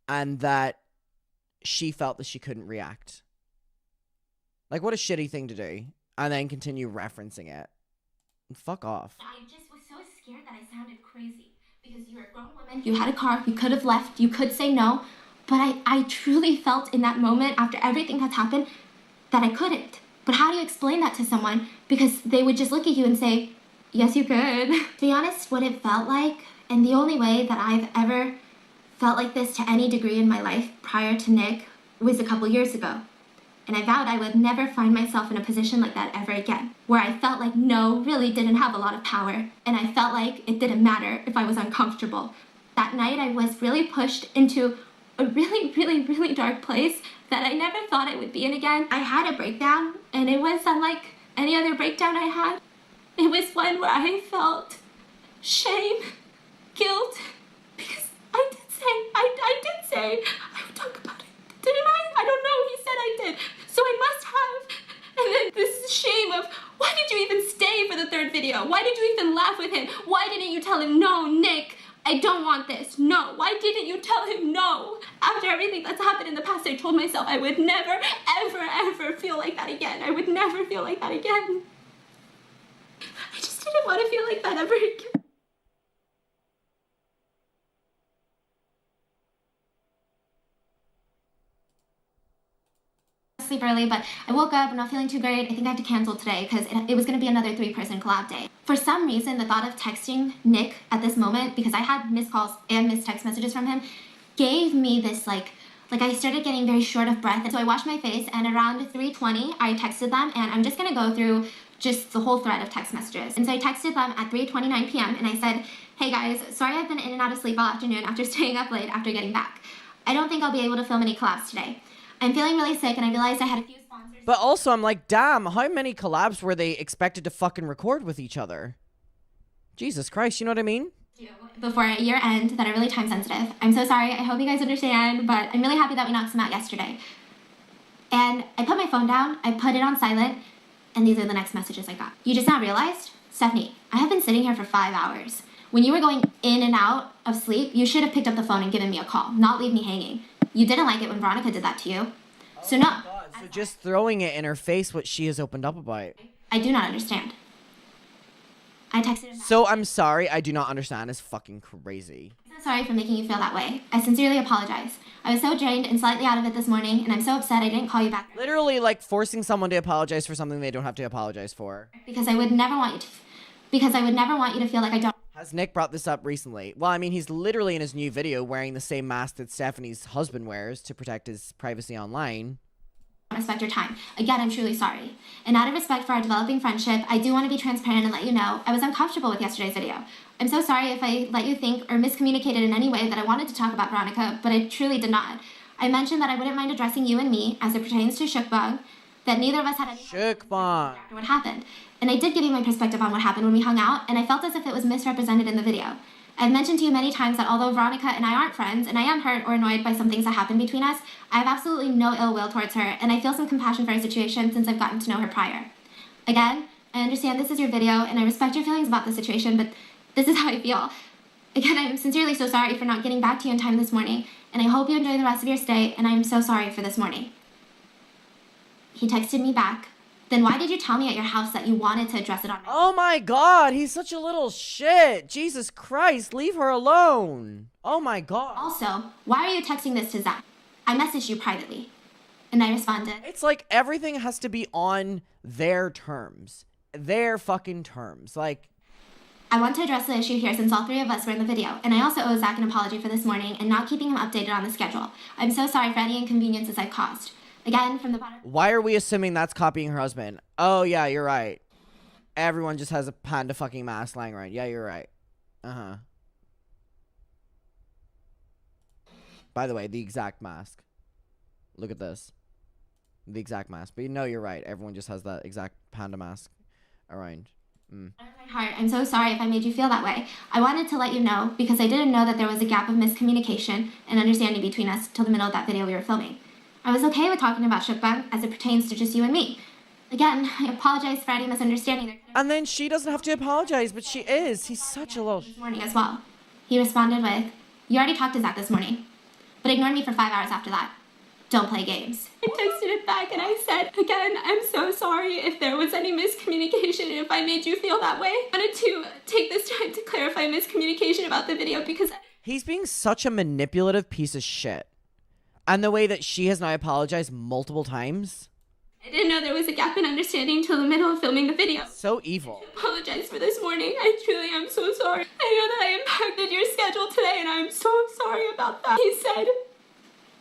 and that she felt that she couldn't react. Like, what a shitty thing to do. And then continue referencing it. Fuck off. I just was so scared that I sounded crazy because you're a grown woman. You had a car. You could have left. You could say no. But I truly felt in that moment, after everything that's happened, that I couldn't. But how do you explain that to someone? Because they would just look at you and say, yes, you could. To be honest, what it felt like, and the only way that I've ever felt like this to any degree in my life prior to Nick, was a couple years ago. And I vowed I would never find myself in a position like that ever again, where I felt like no really didn't have a lot of power, and I felt like it didn't matter if I was uncomfortable. That night I was really pushed into a really dark place that I never thought I would be in again. I had a breakdown, and it was unlike any other breakdown I had. It was one where I felt shame, guilt, because I did say I would talk about it. Didn't I? I don't know. He said I did. So I must have. And then this shame of, why did you even stay for the third video? Why did you even laugh with him? Why didn't you tell him, no, Nick, I don't want this. No. Why didn't you tell him no? After everything that's happened in the past, I told myself I would never, ever feel like that again. I would never feel like that again. I just didn't want to feel like that ever again. Sleep early, but I woke up, I'm not feeling too great. I think I have to cancel today because it was going to be another 3-person collab day. For some reason, the thought of texting Nick at this moment, because I had missed calls and missed text messages from him, gave me this like I started getting very short of breath. And so I washed my face, and around 3:20 I texted them, and I'm just going to go through just the whole thread of text messages. And so I texted them at 3:29 p.m. and I said, hey guys, sorry I've been in and out of sleep all afternoon after staying up late after getting back. I don't think I'll be able to film any collabs today. I'm feeling really sick, and I realized I had a few sponsors. But also, I'm like, damn, how many collabs were they expected to fucking record with each other? Jesus Christ, you know what I mean? Before year end that are really time sensitive. I'm so sorry. I hope you guys understand, but I'm really happy that we knocked some out yesterday. And I put my phone down, I put it on silent, and these are the next messages I got. You just now realized? Stephanie, I have been sitting here for 5 hours. When you were going in and out of sleep, you should have picked up the phone and given me a call, not leave me hanging. You didn't like it when Veronica did that to you. So no. God, so just throwing it in her face what she has opened up about. I do not understand. I texted him back. So I'm sorry, I do not understand is fucking crazy. I'm so sorry for making you feel that way. I sincerely apologize. I was so drained and slightly out of it this morning, and I'm so upset I didn't call you back. Literally like forcing someone to apologize for something they don't have to apologize for. Because I would never want you to feel like I don't. Has Nick brought this up recently? Well, I mean, he's literally in his new video wearing the same mask that Stephanie's husband wears to protect his privacy online. Respect your time. Again, I'm truly sorry. And out of respect for our developing friendship, I do want to be transparent and let you know I was uncomfortable with yesterday's video. I'm so sorry if I let you think or miscommunicated in any way that I wanted to talk about Veronica, but I truly did not. I mentioned that I wouldn't mind addressing you and me as it pertains to Shookbug, that neither of us had any Shookbug after what happened. And I did give you my perspective on what happened when we hung out, and I felt as if it was misrepresented in the video. I've mentioned to you many times that although Veronica and I aren't friends, and I am hurt or annoyed by some things that happened between us, I have absolutely no ill will towards her, and I feel some compassion for her situation since I've gotten to know her prior. Again, I understand this is your video, and I respect your feelings about the situation, but this is how I feel. Again, I am sincerely so sorry for not getting back to you in time this morning, and I hope you enjoy the rest of your stay, and I am so sorry for this morning. He texted me back. Then why did you tell me at your house that you wanted to address it on my... Oh my God, he's such a little shit. Jesus Christ, leave her alone. Oh my God. Also, why are you texting this to Zach? I messaged you privately. And I responded, It's like everything has to be on their terms. Their fucking terms. Like, I want to address the issue here since all three of us were in the video, and I also owe Zach an apology for this morning and not keeping him updated on the schedule. I'm so sorry for any inconveniences I've caused. Again, from the bottom. why are we assuming that's copying her husband? Oh, yeah, you're right. Everyone just has a panda fucking mask lying around. Yeah, you're right. Uh-huh. By the way, the exact mask. Look at this. The exact mask. But you know you're right. Everyone just has that exact panda mask around. My heart, I'm so sorry if I made you feel that way. I wanted to let you know because I didn't know that there was a gap of miscommunication and understanding between us till the middle of that video we were filming. I was okay with talking about Shukbang as it pertains to just you and me. Again, I apologize for any misunderstanding there. And then she doesn't have to apologize, but she is. He's such a little... This morning as well. He responded with, you already talked to Zach this morning, but ignored me for 5 hours after that. Don't play games. I texted it back and I said, again, I'm so sorry if there was any miscommunication and if I made you feel that way. I wanted to take this time to clarify miscommunication about the video because He's being such a manipulative piece of shit. And the way that she has now apologized multiple times. I didn't know there was a gap in understanding until the middle of filming the video. So evil. I apologize for this morning. I truly am so sorry. I know that I impacted your schedule today and I'm so sorry about that. He said,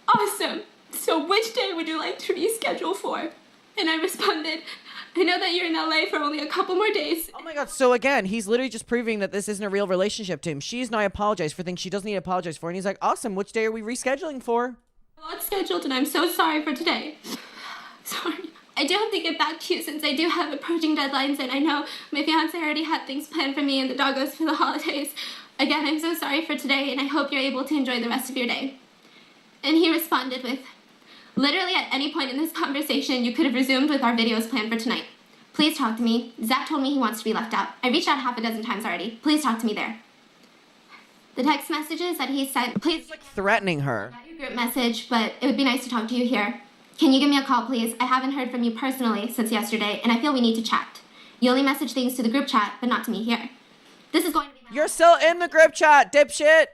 awesome. So which day would you like to reschedule for? And I responded, I know that you're in LA for only a couple more days. Oh my God. So again, he's literally just proving that this isn't a real relationship to him. She's now apologized for things she doesn't need to apologize for. And he's like, awesome. Which day are we rescheduling for? A lot scheduled and I'm so sorry for today. Sorry. I do have to get back to you since I do have approaching deadlines and I know my fiance already had things planned for me and the doggos for the holidays. Again, I'm so sorry for today and I hope you're able to enjoy the rest of your day. And he responded with, literally at any point in this conversation, you could have resumed with our videos planned for tonight. Please talk to me. Zach told me he wants to be left out. I reached out 6 times already. Please talk to me there. The text messages that he sent, please. He's like threatening her. Not your group message, but it would be nice to talk to you here. Can you give me a call, please? I haven't heard from you personally since yesterday, and I feel we need to chat. You only message things to the group chat, but not to me here. This is going to be... You're still in the group chat, dipshit!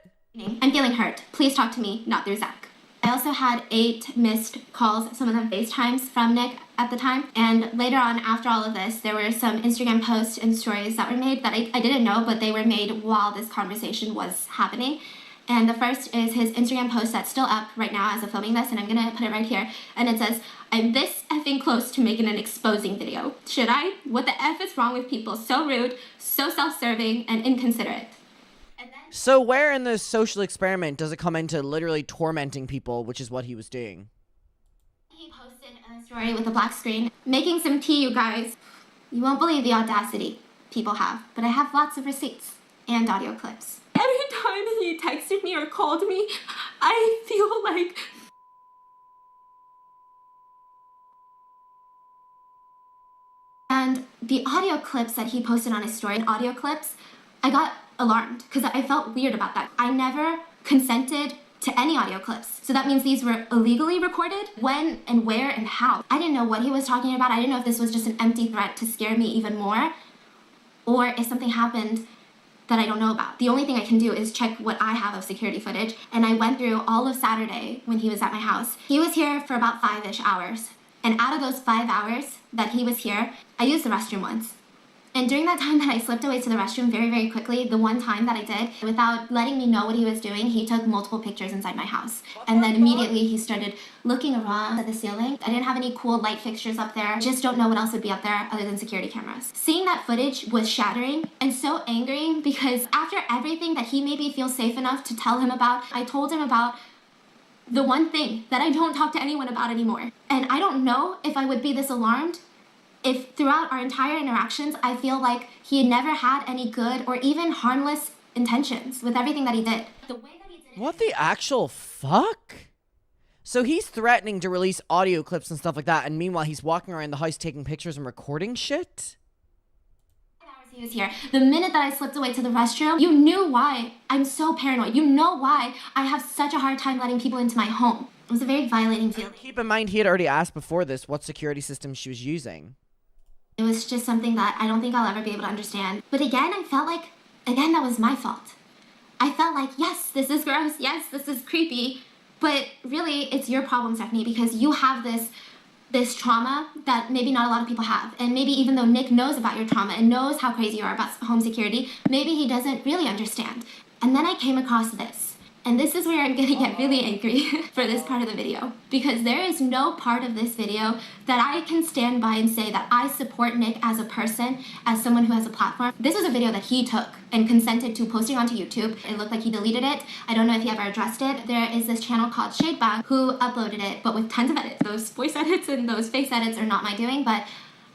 I'm feeling hurt. Please talk to me, not through Zach. I also had 8 missed calls, some of them FaceTimes from Nick at the time. And later on, after all of this, there were some Instagram posts and stories that were made that I didn't know, but they were made while this conversation was happening. And the first is his Instagram post that's still up right now as of filming this, and I'm gonna put it right here. And it says, I'm this effing close to making an exposing video. Should I? What the F is wrong with people? So rude, so self-serving, and inconsiderate. And then So where in this social experiment does it come into literally tormenting people, which is what he was doing? he posted a story with a black screen, making some tea, you guys. You won't believe the audacity people have, but I have lots of receipts and audio clips. Every time he texted me or called me, I feel like... And the audio clips that he posted on his story, audio clips, I got alarmed because I felt weird about that. I never consented to any audio clips. So that means these were illegally recorded. When and where and how. I didn't know what he was talking about. I didn't know if this was just an empty threat to scare me even more, or if something happened that I don't know about. The only thing I can do is check what I have of security footage. And I went through all of Saturday when he was at my house. He was here for about 5-ish hours. And out of those 5 hours that he was here, I used the restroom once. And during that time that I slipped away to the restroom very, very quickly, the one time that I did, without letting me know what he was doing, he took multiple pictures inside my house. And then immediately he started looking around at the ceiling. I didn't have any cool light fixtures up there. Just don't know what else would be up there other than security cameras. Seeing that footage was shattering and so angering because after everything that he made me feel safe enough to tell him about, I told him about the one thing that I don't talk to anyone about anymore. And I don't know if I would be this alarmed if throughout our entire interactions, I feel like he had never had any good or even harmless intentions with everything that he did. The way that he did it. What the actual fuck? So he's threatening to release audio clips and stuff like that, and meanwhile he's walking around the house taking pictures and recording shit? He was here. The minute that I slipped away to the restroom, you knew why I'm so paranoid. You know why I have such a hard time letting people into my home. It was a very violating feeling. Keep in mind he had already asked before this what security system she was using. It was just something that I don't think I'll ever be able to understand. But again, I felt like, that was my fault. I felt like, yes, this is gross, yes, this is creepy, but really it's your problem, Stephanie, because you have this trauma that maybe not a lot of people have. And maybe even though Nick knows about your trauma and knows how crazy you are about home security, maybe he doesn't really understand. And then I came across this. And this is where I'm gonna get really angry for this part of the video, because there is no part of this video that I can stand by and say that I support Nick as a person, as someone who has a platform. This was a video that he took and consented to posting onto YouTube. It looked like he deleted it. I don't know if he ever addressed it. There is this channel called Shadebag who uploaded it, but with tons of edits. Those voice edits and those face edits are not my doing, but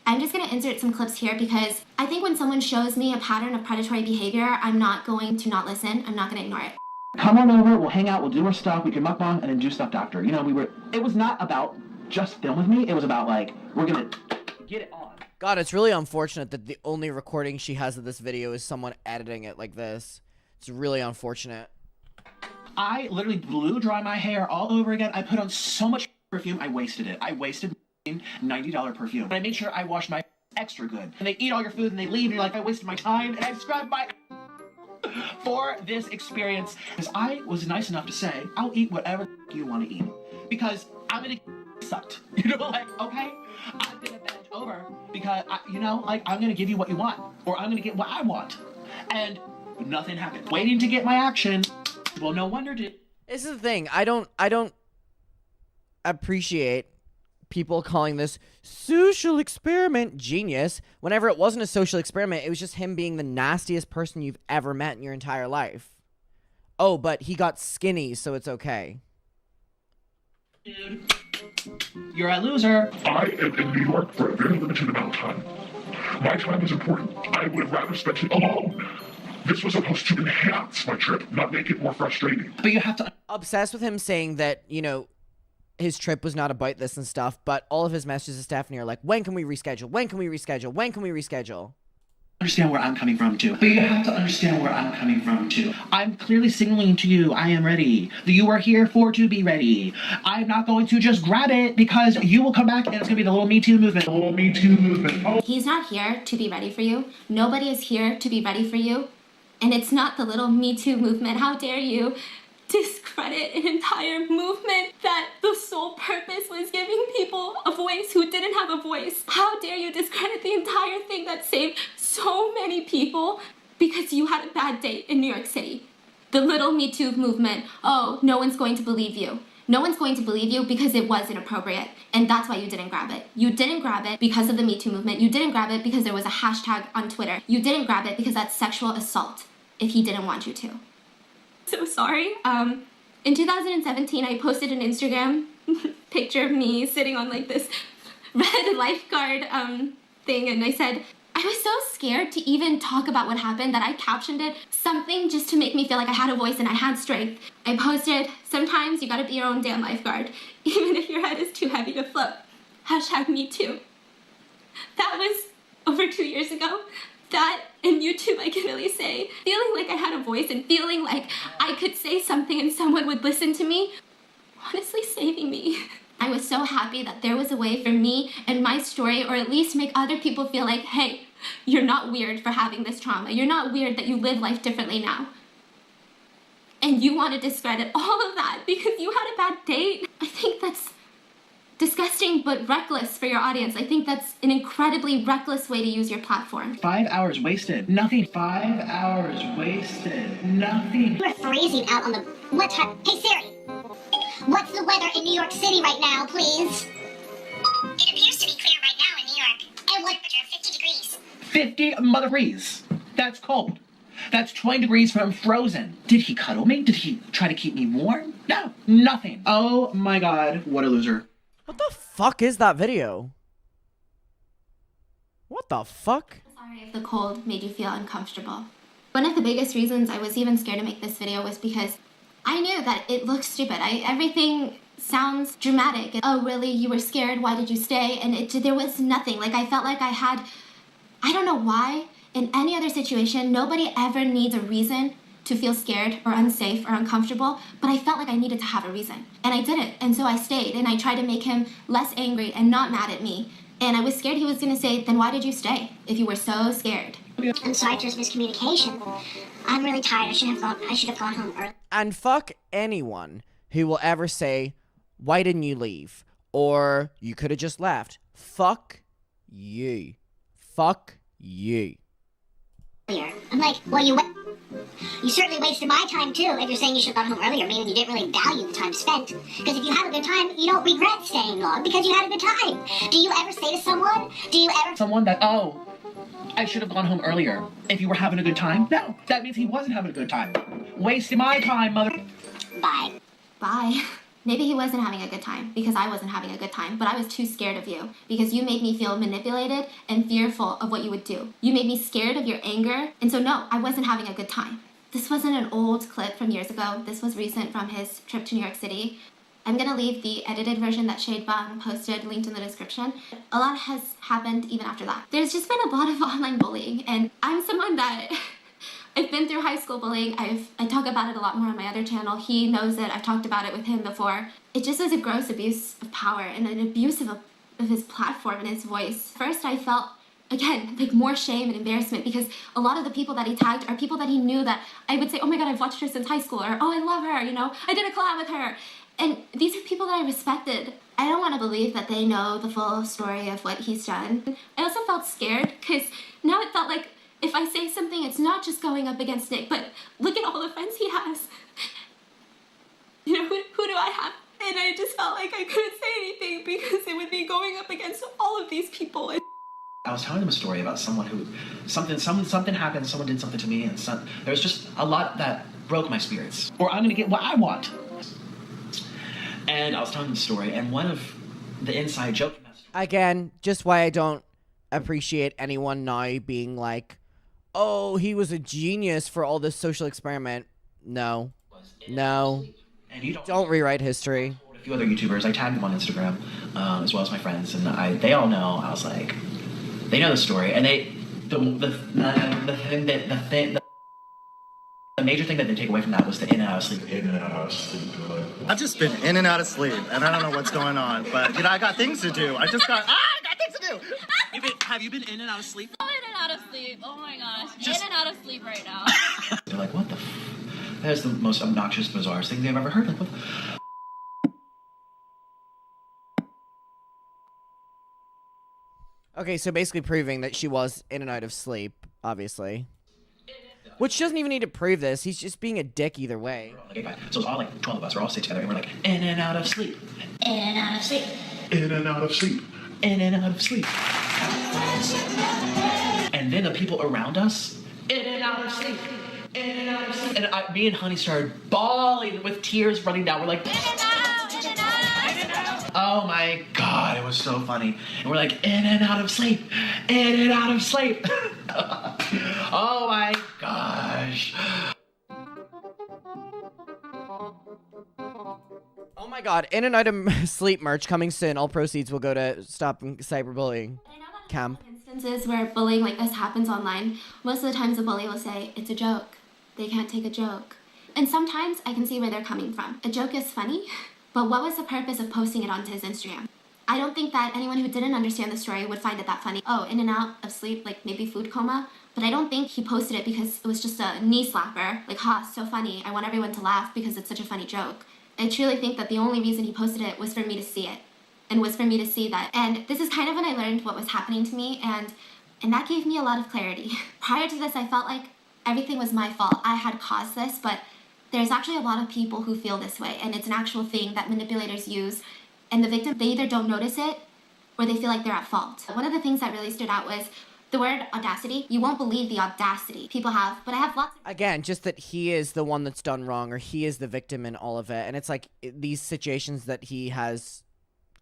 I'm just gonna insert some clips here because I think when someone shows me a pattern of predatory behavior, I'm not going to not listen. I'm not gonna ignore it. Come on over, we'll hang out, we'll do our stuff, we can mukbang, and then do stuff after. You know, it was not about just film with me, it was about, like, we're gonna get it on. God, it's really unfortunate that the only recording she has of this video is someone editing it like this. It's really unfortunate. I literally blew dry my hair all over again. I put on so much perfume, I wasted it. I wasted $90 perfume. But I made sure I washed my extra good. And they eat all your food and they leave, and you're like, I wasted my time, and I scrubbed my for this experience, because I was nice enough to say, I'll eat whatever you want to eat, because I'm gonna get sucked. You know, like, okay, I'm gonna bend over, because, I'm gonna give you what you want, or I'm gonna get what I want. And nothing happened. Waiting to get my action. Well, no wonder did. This is the thing. I don't appreciate people calling this social experiment genius whenever it wasn't a social experiment. It was just him being the nastiest person you've ever met in your entire life. Oh, but he got skinny, so it's okay. Dude, you're a loser. I am in New York for a very limited amount of time. My time is important. I would have rather spent it alone. This was supposed to enhance my trip, not make it more frustrating. But you have to... Obsessed with him saying that, his trip was not about this and stuff, but all of his messages to Stephanie are like, when can we reschedule? When can we reschedule? When can we reschedule? Understand where I'm coming from too. But you have to understand where I'm coming from too. I'm clearly signaling to you, I am ready. You are here to be ready. I'm not going to just grab it because you will come back and it's gonna be the little Me Too movement. The little Me Too movement. Oh. He's not here to be ready for you. Nobody is here to be ready for you. And it's not the little Me Too movement. How dare you discredit an entire movement that the sole purpose was giving people a voice who didn't have a voice. How dare you discredit the entire thing that saved so many people because you had a bad date in New York City. The little Me Too movement. Oh, no one's going to believe you. No one's going to believe you because it was inappropriate, and that's why you didn't grab it. You didn't grab it because of the Me Too movement. You didn't grab it because there was a hashtag on Twitter. You didn't grab it because that's sexual assault if he didn't want you to. So sorry. In 2017, I posted an Instagram picture of me sitting on like this red lifeguard thing, and I said, I was so scared to even talk about what happened that I captioned it something just to make me feel like I had a voice and I had strength. I posted, sometimes you gotta be your own damn lifeguard, even if your head is too heavy to float. Hashtag me too. That was over 2 years ago. That in YouTube, I can really say, feeling like I had a voice and feeling like I could say something and someone would listen to me, honestly saving me. I was so happy that there was a way for me and my story, or at least make other people feel like, hey, you're not weird for having this trauma. You're not weird that you live life differently now. And you want to discredit all of that because you had a bad date. I think that's disgusting but reckless for your audience. I think that's an incredibly reckless way to use your platform. 5 hours wasted. Nothing. 5 hours wasted. Nothing. We're freezing out on the... Hey Siri, what's the weather in New York City right now, please? It appears to be clear right now in New York. And what temperature? 50 degrees. 50 mother degrees. That's cold. That's 20 degrees from frozen. Did he cuddle me? Did he try to keep me warm? No, nothing. Oh my God, what a loser. What the fuck is that video? What the fuck? Sorry if the cold made you feel uncomfortable. One of the biggest reasons I was even scared to make this video was because I knew that it looked stupid. Everything sounds dramatic. Oh, really? You were scared? Why did you stay? And there was nothing. Like, I felt like I don't know why. In any other situation, nobody ever needs a reason to feel scared or unsafe or uncomfortable, but I felt like I needed to have a reason. And I did it, and so I stayed, and I tried to make him less angry and not mad at me. And I was scared he was gonna say, then why did you stay if you were so scared? I'm sorry if there's miscommunication. I'm really tired. I should have gone home early. And fuck anyone who will ever say, why didn't you leave? Or you could have just left. Fuck you. Fuck you. I'm like, well, you certainly wasted my time too if you're saying you should have gone home earlier, meaning you didn't really value the time spent. Because if you had a good time, you don't regret staying long because you had a good time. Do you ever say to someone, Someone that, oh, I should have gone home earlier if you were having a good time? No, that means he wasn't having a good time. Wasting my time, mother... Bye. Bye. Maybe he wasn't having a good time because I wasn't having a good time, but I was too scared of you because you made me feel manipulated and fearful of what you would do. You made me scared of your anger, and so no, I wasn't having a good time. This wasn't an old clip from years ago. This was recent from his trip to New York City. I'm gonna leave the edited version that Shade Bang posted linked in the description. A lot has happened even after that. There's just been a lot of online bullying, and I'm someone that I've been through high school bullying. I talk about it a lot more on my other channel. He knows it. I've talked about it with him before. It just was a gross abuse of power and an abuse of his platform and his voice. First, I felt, again, like more shame and embarrassment because a lot of the people that he tagged are people that he knew that I would say, oh my God, I've watched her since high school, or oh, I love her, you know, I did a collab with her. And these are people that I respected. I don't want to believe that they know the full story of what he's done. I also felt scared because now it felt like if I say something, it's not just going up against Nick, but look at all the friends he has. You know, who do I have? And I just felt like I couldn't say anything because it would be going up against all of these people. I was telling him a story about someone who, something happened, someone did something to me, and there was just a lot that broke my spirits. Or I'm gonna get what I want. And I was telling him the story, and one of the inside joke... Again, just why I don't appreciate anyone now being like, oh, he was a genius for all this social experiment. No. No. And you don't rewrite history. A few other YouTubers, I tagged them on Instagram, as well as my friends, and they all know. I was like, they know the story, and the major thing that they take away from that was the in and out of sleep. In and out of sleep. I've just been in and out of sleep, and I don't know what's going on, but, you know, I got things to do. I got things to do. Have you been in and out of sleep? I'm in and out of sleep. Oh my gosh. In and out of sleep right now. They're like, what the That is the most obnoxious, bizarre thing they've ever heard. Like, what Okay, so basically proving that she was in and out of sleep, obviously. Which doesn't even need to prove this. He's just being a dick either way. So it's all like 12 of us. We're all sitting together and we're like, in and out of sleep. In and out of sleep. In and out of sleep. In and out of sleep. And then the people around us, in and out of sleep. In and out of sleep. And me and Honey started bawling with tears running down. We're like, in and out, in and out, in and out. Oh my God, it was so funny. And we're like, in and out of sleep. In and out of sleep. Oh my gosh. Oh my God, in and out of sleep merch coming soon. All proceeds will go to stop cyberbullying camp. Instances where bullying like this happens online, most of the times the bully will say, it's a joke. They can't take a joke. And sometimes I can see where they're coming from. A joke is funny, but what was the purpose of posting it onto his Instagram? I don't think that anyone who didn't understand the story would find it that funny. Oh, in and out of sleep, like maybe food coma. But I don't think he posted it because it was just a knee slapper. Like, ha, so funny. I want everyone to laugh because it's such a funny joke. I truly think that the only reason he posted it was for me to see it. And was for me to see that. And this is kind of when I learned what was happening to me, and that gave me a lot of clarity. Prior to this, I felt like everything was my fault. I had caused this, but there's actually a lot of people who feel this way, and it's an actual thing that manipulators use. And the victim, they either don't notice it, or they feel like they're at fault. One of the things that really stood out was the word audacity. You won't believe the audacity people have, but I have lots of... Again, just that he is the one that's done wrong, or he is the victim in all of it. And it's like these situations that he has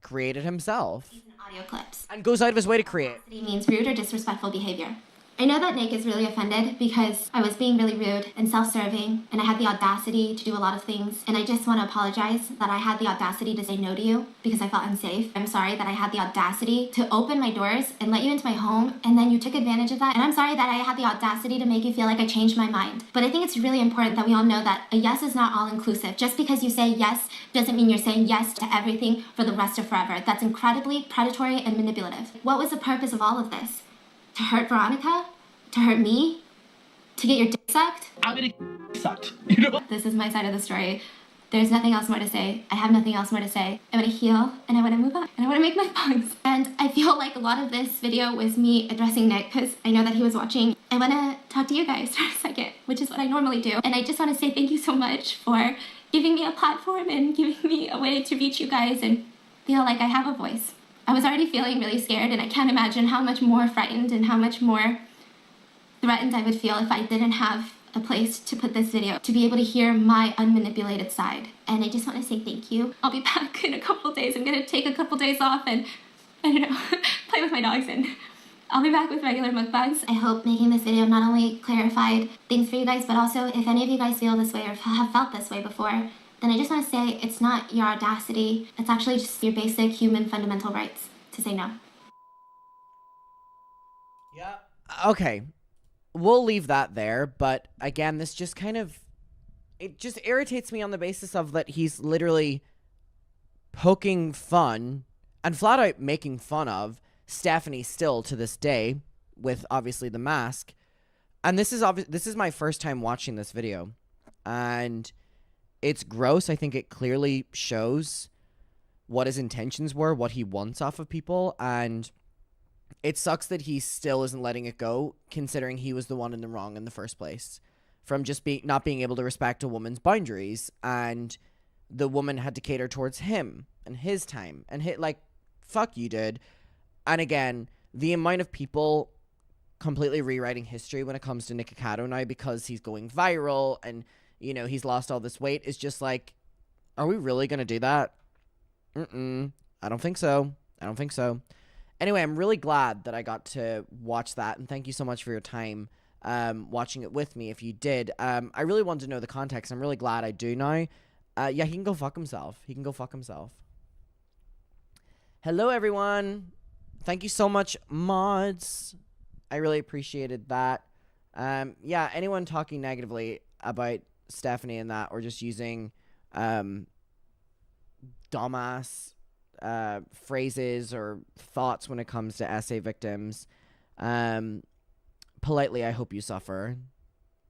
created himself. Audio clips. And goes out of his way to create. Audacity means rude or disrespectful behavior. I know that Nick is really offended because I was being really rude and self-serving, and I had the audacity to do a lot of things, and I just want to apologize that I had the audacity to say no to you because I felt unsafe. I'm sorry that I had the audacity to open my doors and let you into my home, and then you took advantage of that, and I'm sorry that I had the audacity to make you feel like I changed my mind. But I think it's really important that we all know that a yes is not all-inclusive. Just because you say yes doesn't mean you're saying yes to everything for the rest of forever. That's incredibly predatory and manipulative. What was the purpose of all of this? To hurt Veronica? to hurt me, to get your dick sucked. I'm gonna get sucked. You know? This is my side of the story. There's nothing else more to say. I have nothing else more to say. I want to heal and I want to move on and I want to make my points. And I feel like a lot of this video was me addressing Nick because I know that he was watching. I want to talk to you guys for a second, which is what I normally do. And I just want to say thank you so much for giving me a platform and giving me a way to reach you guys and feel like I have a voice. I was already feeling really scared and I can't imagine how much more frightened and how much more threatened I would feel if I didn't have a place to put this video, to be able to hear my unmanipulated side. And I just want to say thank you. I'll be back in a couple days. I'm gonna take a couple days off and, I don't know, play with my dogs, and I'll be back with regular mukbangs. I hope making this video not only clarified things for you guys, but also if any of you guys feel this way or have felt this way before, then I just want to say it's not your audacity. It's actually just your basic human fundamental rights to say no. Yeah. Okay. We'll leave that there, but again, this just kind of, it just irritates me on the basis of that he's literally poking fun and flat out making fun of Stephanie still to this day with obviously the mask. And this is my first time watching this video, and it's gross. I think it clearly shows what his intentions were, what he wants off of people, and it sucks that he still isn't letting it go, considering he was the one in the wrong in the first place, from just not being able to respect a woman's boundaries, and the woman had to cater towards him and his time, and fuck you, dude. And again, the amount of people completely rewriting history when it comes to Nikocado now because he's going viral and, you know, he's lost all this weight is just like, are we really gonna do that? I don't think so. Anyway, I'm really glad that I got to watch that, and thank you so much for your time watching it with me if you did. I really wanted to know the context. I'm really glad I do now. Yeah, he can go fuck himself. Hello, everyone. Thank you so much, mods. I really appreciated that. Yeah, anyone talking negatively about Stephanie and that, or just using dumbass phrases or thoughts when it comes to SA victims, politely, I hope you suffer.